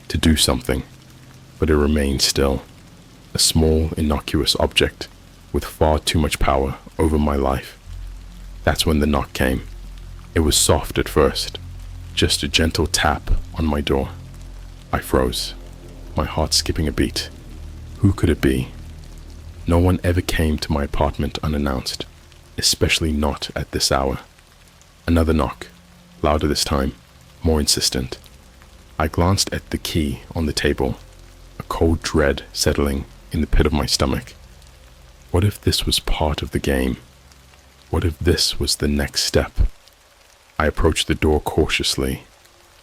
to do something, but it remained still, a small, innocuous object with far too much power over my life. That's when the knock came. It was soft at first, just a gentle tap on my door. I froze, my heart skipping a beat. Who could it be? No one ever came to my apartment unannounced, especially not at this hour. Another knock, louder this time, more insistent. I glanced at the key on the table, a cold dread settling in the pit of my stomach. What if this was part of the game? What if this was the next step? I approached the door cautiously,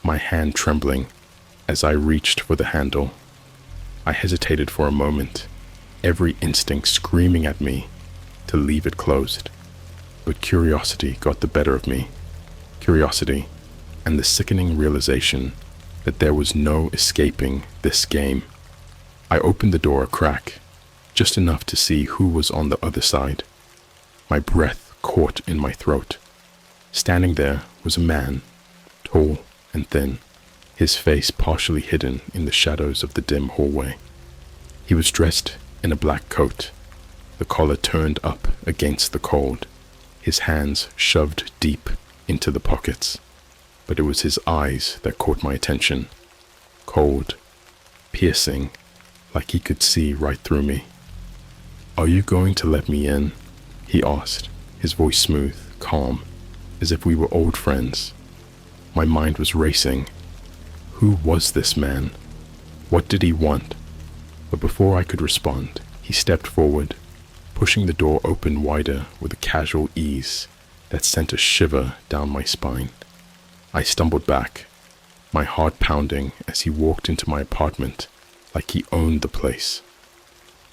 my hand trembling as I reached for the handle. I hesitated for a moment, every instinct screaming at me to leave it closed. But curiosity got the better of me. Curiosity and the sickening realization that there was no escaping this game. I opened the door a crack, just enough to see who was on the other side. My breath caught in my throat. Standing there was a man, tall and thin, his face partially hidden in the shadows of the dim hallway. He was dressed in a black coat, the collar turned up against the cold, his hands shoved deep into the pockets. But it was his eyes that caught my attention, cold, piercing, like he could see right through me. "Are you going to let me in?" he asked, his voice smooth, calm, as if we were old friends. My mind was racing. Who was this man? What did he want? But before I could respond, he stepped forward, pushing the door open wider with a casual ease that sent a shiver down my spine. I stumbled back, my heart pounding as he walked into my apartment like he owned the place.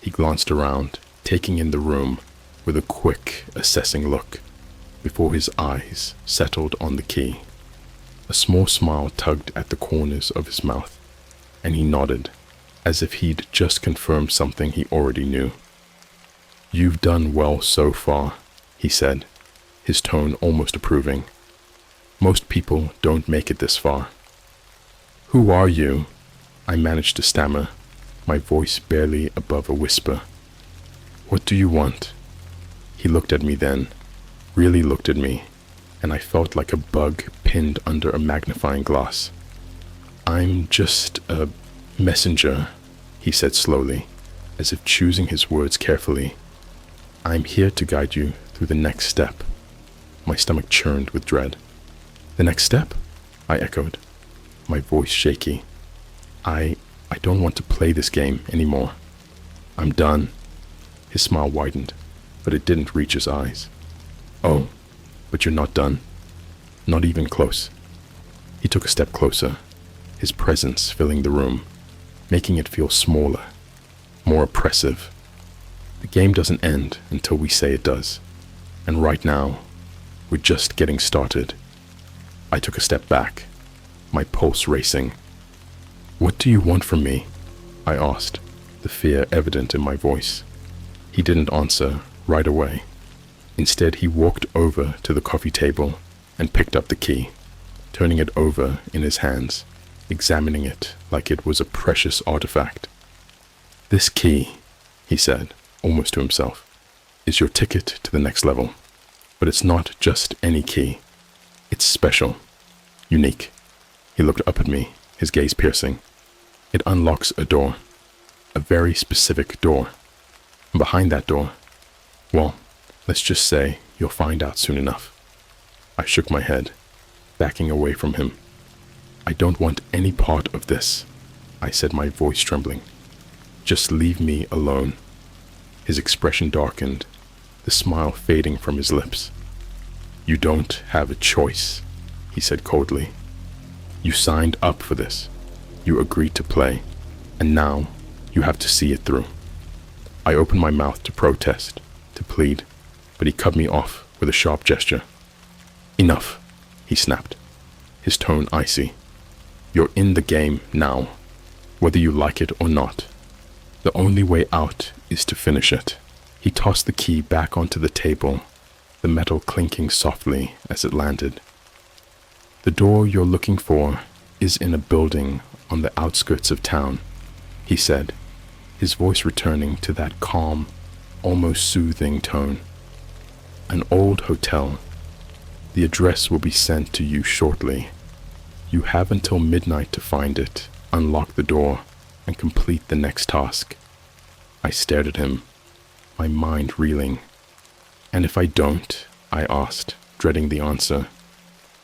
He glanced around, taking in the room with a quick, assessing look, before his eyes settled on the key. A small smile tugged at the corners of his mouth, and he nodded, as if he'd just confirmed something he already knew. "You've done well so far," he said, his tone almost approving. "Most people don't make it this far." "Who are you?" I managed to stammer, my voice barely above a whisper. "What do you want?" He looked at me then, really looked at me, and I felt like a bug pinned under a magnifying glass. "I'm just a messenger," he said slowly, as if choosing his words carefully. "I'm here to guide you through the next step." My stomach churned with dread. "The next step?" I echoed, my voice shaky. I don't want to play this game anymore. I'm done." His smile widened, but it didn't reach his eyes. "Oh, but you're not done. Not even close." He took a step closer, his presence filling the room, making it feel smaller, more oppressive. "The game doesn't end until we say it does. And right now, we're just getting started." I took a step back, my pulse racing. "What do you want from me?" I asked, the fear evident in my voice. He didn't answer right away. Instead, he walked over to the coffee table and picked up the key, turning it over in his hands, examining it like it was a precious artifact. "This key," he said, almost to himself, "is your ticket to the next level. But it's not just any key. It's special, unique." He looked up at me, his gaze piercing. "It unlocks a door, a very specific door. And behind that door, well, let's just say you'll find out soon enough." I shook my head, backing away from him. "I don't want any part of this," I said, my voice trembling. "Just leave me alone." His expression darkened, the smile fading from his lips. "You don't have a choice," he said coldly. "You signed up for this. You agreed to play, and now you have to see it through." I opened my mouth to protest, to plead, but he cut me off with a sharp gesture. "Enough," he snapped, his tone icy. "You're in the game now, whether you like it or not. The only way out is to finish it." He tossed the key back onto the table, the metal clinking softly as it landed. "The door you're looking for is in a building on the outskirts of town," he said, his voice returning to that calm, almost soothing tone. "An old hotel. The address will be sent to you shortly. You have until midnight to find it, unlock the door, and complete the next task." I stared at him, my mind reeling. "And if I don't?" I asked, dreading the answer.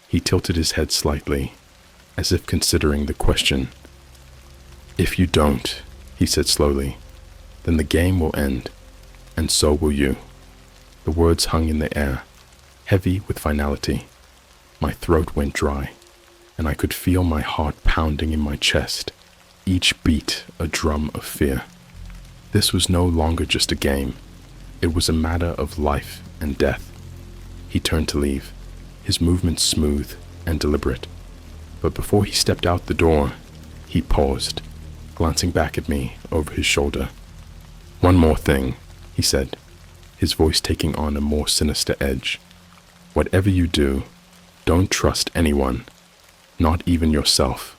He tilted his head slightly, as if considering the question. "If you don't," he said slowly, "then the game will end, and so will you." The words hung in the air, heavy with finality. My throat went dry, and I could feel my heart pounding in my chest, each beat a drum of fear. This was no longer just a game. It was a matter of life and death. He turned to leave, his movements smooth and deliberate. But before he stepped out the door, he paused, glancing back at me over his shoulder. "One more thing," he said, his voice taking on a more sinister edge. "Whatever you do, don't trust anyone, not even yourself."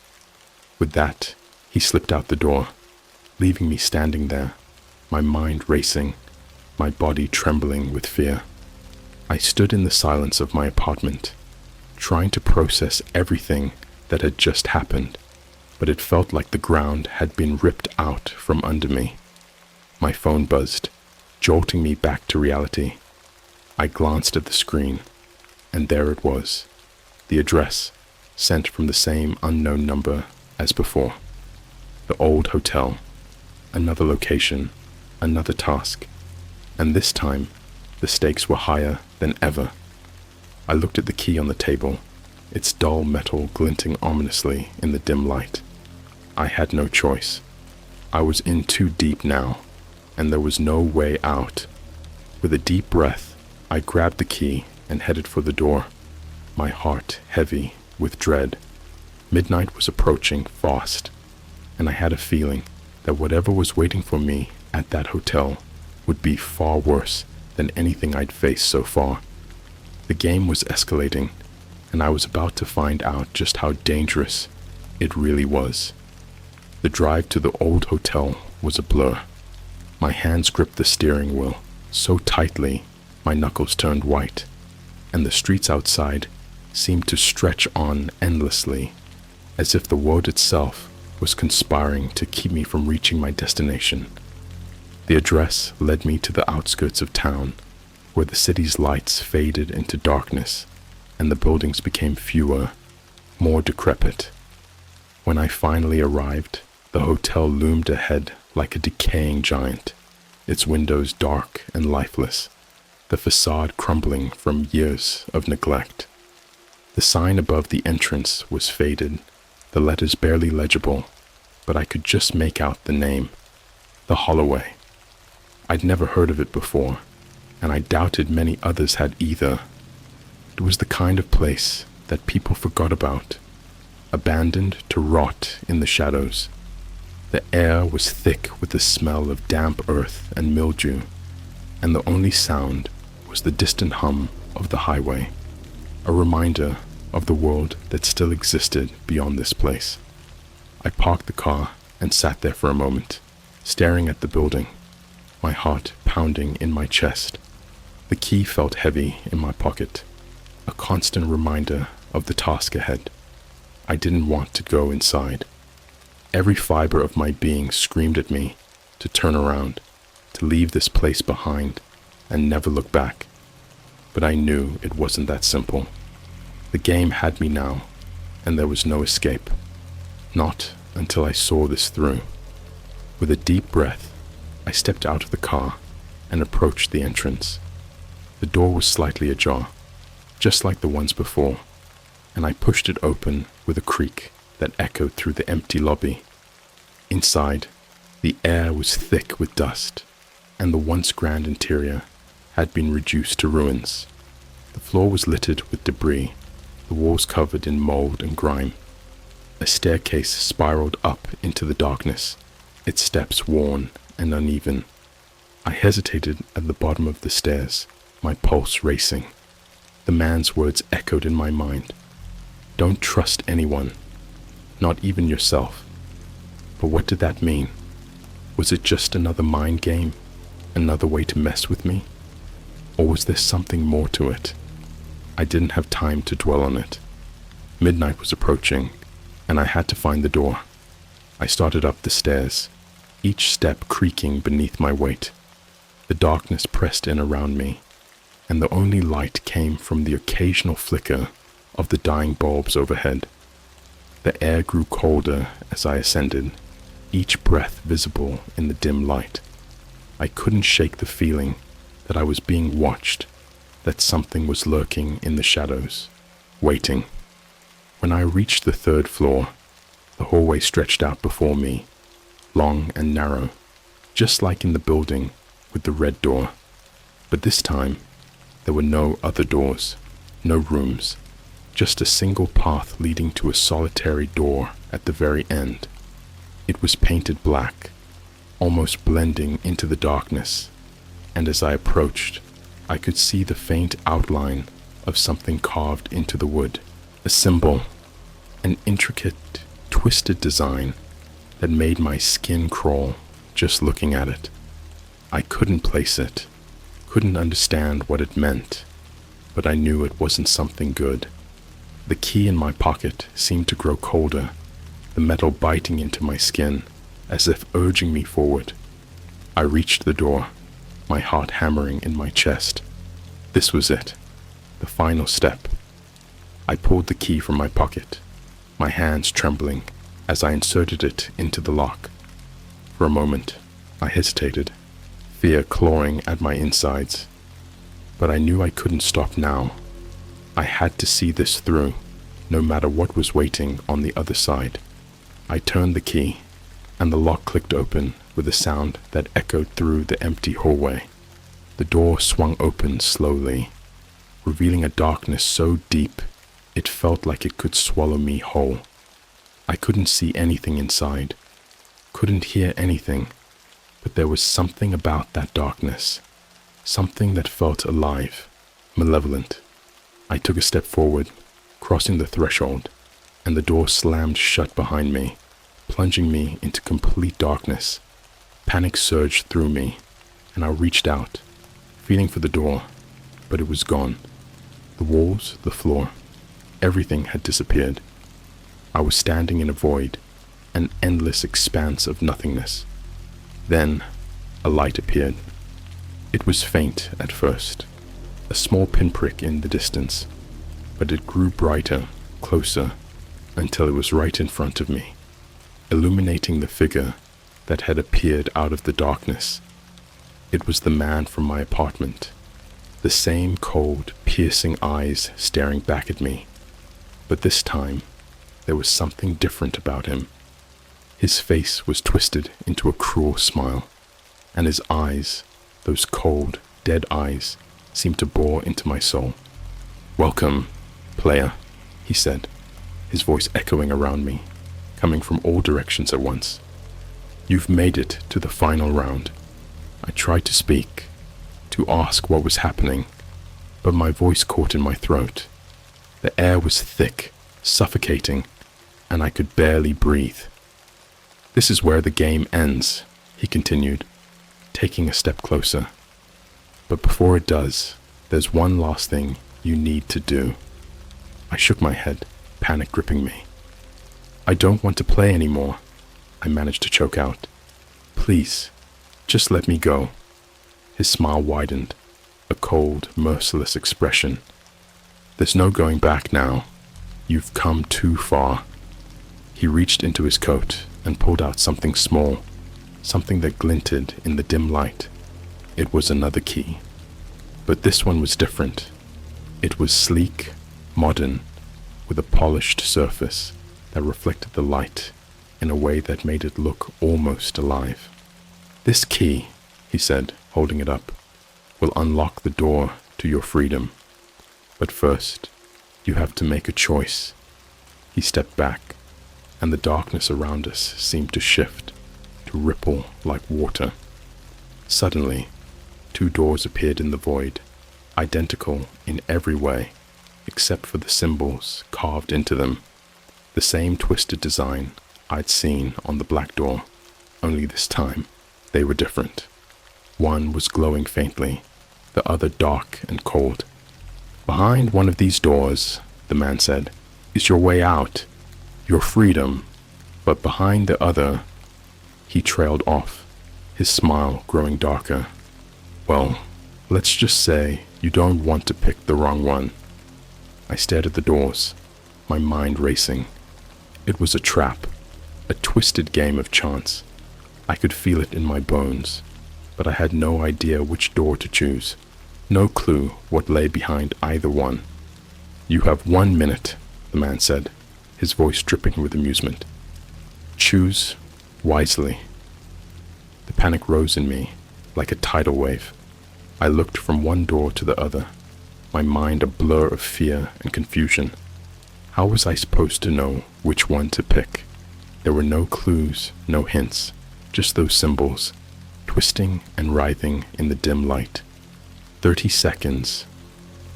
With that, he slipped out the door, leaving me standing there, my mind racing, my body trembling with fear. I stood in the silence of my apartment, trying to process everything that had just happened, but it felt like the ground had been ripped out from under me. My phone buzzed, jolting me back to reality. I glanced at the screen, and there it was, the address, sent from the same unknown number as before. The old hotel, another location, another task, and this time the stakes were higher than ever. I looked at the key on the table, its dull metal glinting ominously in the dim light. I had no choice. I was in too deep now, and there was no way out. With a deep breath, I grabbed the key and headed for the door, my heart heavy with dread. Midnight was approaching fast, and I had a feeling that whatever was waiting for me at that hotel would be far worse than anything I'd faced so far. The game was escalating, and I was about to find out just how dangerous it really was. The drive to the old hotel was a blur. My hands gripped the steering wheel so tightly my knuckles turned white, and the streets outside seemed to stretch on endlessly, as if the world itself was conspiring to keep me from reaching my destination. The address led me to the outskirts of town, where the city's lights faded into darkness and the buildings became fewer, more decrepit. When I finally arrived, the hotel loomed ahead like a decaying giant, its windows dark and lifeless, the facade crumbling from years of neglect. The sign above the entrance was faded, the letters barely legible, but I could just make out the name, the Holloway. I'd never heard of it before, and I doubted many others had either. It was the kind of place that people forgot about, abandoned to rot in the shadows. The air was thick with the smell of damp earth and mildew, and the only sound was the distant hum of the highway, a reminder of the world that still existed beyond this place. I parked the car and sat there for a moment, staring at the building, my heart pounding in my chest. The key felt heavy in my pocket, a constant reminder of the task ahead. I didn't want to go inside. Every fiber of my being screamed at me to turn around, to leave this place behind and never look back. But I knew it wasn't that simple. The game had me now, and there was no escape. Not until I saw this through. With a deep breath, I stepped out of the car and approached the entrance. The door was slightly ajar, just like the ones before, and I pushed it open with a creak that echoed through the empty lobby. Inside, the air was thick with dust, and the once grand interior had been reduced to ruins. The floor was littered with debris, the walls covered in mold and grime. A staircase spiraled up into the darkness, its steps worn and uneven. I hesitated at the bottom of the stairs, my pulse racing. The man's words echoed in my mind. Don't trust anyone, not even yourself. But what did that mean? Was it just another mind game, another way to mess with me? Or was there something more to it? I didn't have time to dwell on it. Midnight was approaching, and I had to find the door. I started up the stairs, each step creaking beneath my weight. The darkness pressed in around me, and the only light came from the occasional flicker of the dying bulbs overhead. The air grew colder as I ascended, each breath visible in the dim light. I couldn't shake the feeling that I was being watched, that something was lurking in the shadows, waiting. When I reached the third floor, the hallway stretched out before me, long and narrow, just like in the building with the red door. But this time, there were no other doors, no rooms, just a single path leading to a solitary door at the very end. It was painted black, almost blending into the darkness, and as I approached, I could see the faint outline of something carved into the wood, a symbol, an intricate, twisted design that made my skin crawl just looking at it. I couldn't place it, couldn't understand what it meant, but I knew it wasn't something good. The key in my pocket seemed to grow colder, the metal biting into my skin, as if urging me forward. I reached the door, my heart hammering in my chest. This was it, the final step. I pulled the key from my pocket, my hands trembling as I inserted it into the lock. For a moment, I hesitated, fear clawing at my insides. But I knew I couldn't stop now. I had to see this through, no matter what was waiting on the other side. I turned the key, and the lock clicked open with a sound that echoed through the empty hallway. The door swung open slowly, revealing a darkness so deep it felt like it could swallow me whole. I couldn't see anything inside, couldn't hear anything, but there was something about that darkness, something that felt alive, malevolent. I took a step forward, crossing the threshold, and the door slammed shut behind me. plunging me into complete darkness. Panic surged through me, and I reached out, feeling for the door, but it was gone. The walls, the floor, everything had disappeared. I was standing in a void, an endless expanse of nothingness. Then, a light appeared. It was faint at first, a small pinprick in the distance, but it grew brighter, closer, until it was right in front of me, illuminating the figure that had appeared out of the darkness. It was the man from my apartment, the same cold, piercing eyes staring back at me, but this time there was something different about him. His face was twisted into a cruel smile, and his eyes, those cold, dead eyes, seemed to bore into my soul. "Welcome, player," he said, his voice echoing around me, coming from all directions at once. "You've made it to the final round." I tried to speak, to ask what was happening, but my voice caught in my throat. The air was thick, suffocating, and I could barely breathe. "This is where the game ends," he continued, taking a step closer. "But before it does, there's one last thing you need to do." I shook my head, panic gripping me. "I don't want to play anymore," I managed to choke out. "Please, just let me go." His smile widened, a cold, merciless expression. "There's no going back now. You've come too far." He reached into his coat and pulled out something small, something that glinted in the dim light. It was another key. But this one was different. It was sleek, modern, with a polished surface that reflected the light in a way that made it look almost alive. "This key," he said, holding it up, "will unlock the door to your freedom. But first, you have to make a choice." He stepped back, and the darkness around us seemed to shift, to ripple like water. Suddenly, 2 doors appeared in the void, identical in every way, except for the symbols carved into them. The same twisted design I'd seen on the black door, only this time they were different. One was glowing faintly, the other dark and cold. "Behind one of these doors," the man said, "is your way out, your freedom, but behind the other—" He trailed off, his smile growing darker. "Well, let's just say you don't want to pick the wrong one." I stared at the doors, my mind racing. It was a trap, a twisted game of chance. I could feel it in my bones, but I had no idea which door to choose, no clue what lay behind either one. "You have 1 minute," the man said, his voice dripping with amusement. "Choose wisely." The panic rose in me like a tidal wave. I looked from one door to the other, my mind a blur of fear and confusion. How was I supposed to know which one to pick? There were no clues, no hints, just those symbols, twisting and writhing in the dim light. 30 seconds.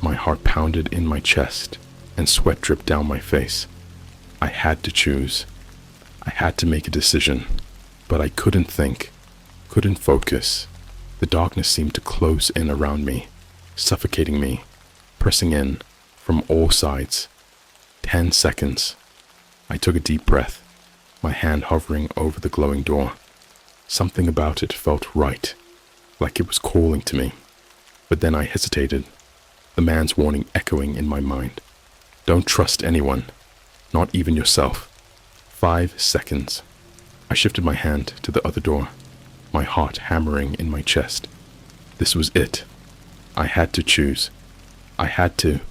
My heart pounded in my chest, and sweat dripped down my face. I had to choose. I had to make a decision, but I couldn't think, couldn't focus. The darkness seemed to close in around me, suffocating me, pressing in from all sides. 10 seconds. I took a deep breath, my hand hovering over the glowing door. Something about it felt right, like it was calling to me. But then I hesitated, the man's warning echoing in my mind. "Don't trust anyone, not even yourself." 5 seconds. I shifted my hand to the other door, my heart hammering in my chest. This was it. I had to choose. I had to.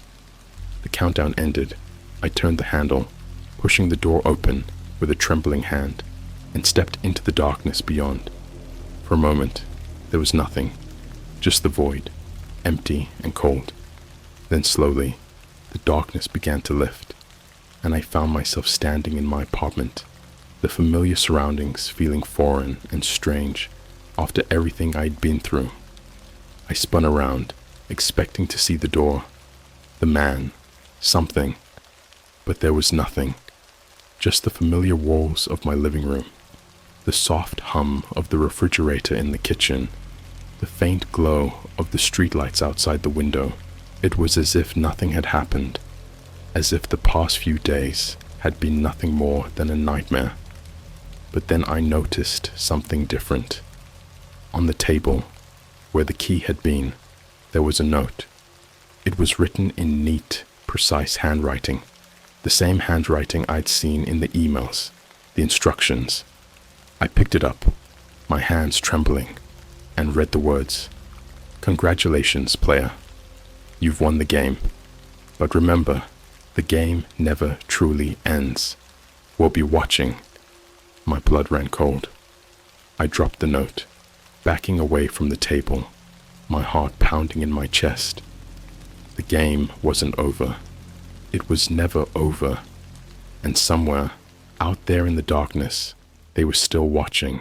The countdown ended. I turned the handle, pushing the door open with a trembling hand, and stepped into the darkness beyond. For a moment, there was nothing, just the void, empty and cold. Then slowly, the darkness began to lift, and I found myself standing in my apartment, the familiar surroundings feeling foreign and strange after everything I'd been through. I spun around, expecting to see the door, the man, something, but there was nothing, just the familiar walls of my living room, the soft hum of the refrigerator in the kitchen, the faint glow of the streetlights outside the window. It was as if nothing had happened, as if the past few days had been nothing more than a nightmare. But then I noticed something different. On the table, where the key had been, there was a note. It was written in neat, precise handwriting, the same handwriting I'd seen in the emails, the instructions. I picked it up, my hands trembling, and read the words, "Congratulations, player. You've won the game. But remember, the game never truly ends. We'll be watching." My blood ran cold. I dropped the note, backing away from the table, my heart pounding in my chest. The game wasn't over. It was never over. And somewhere, out there in the darkness, they were still watching.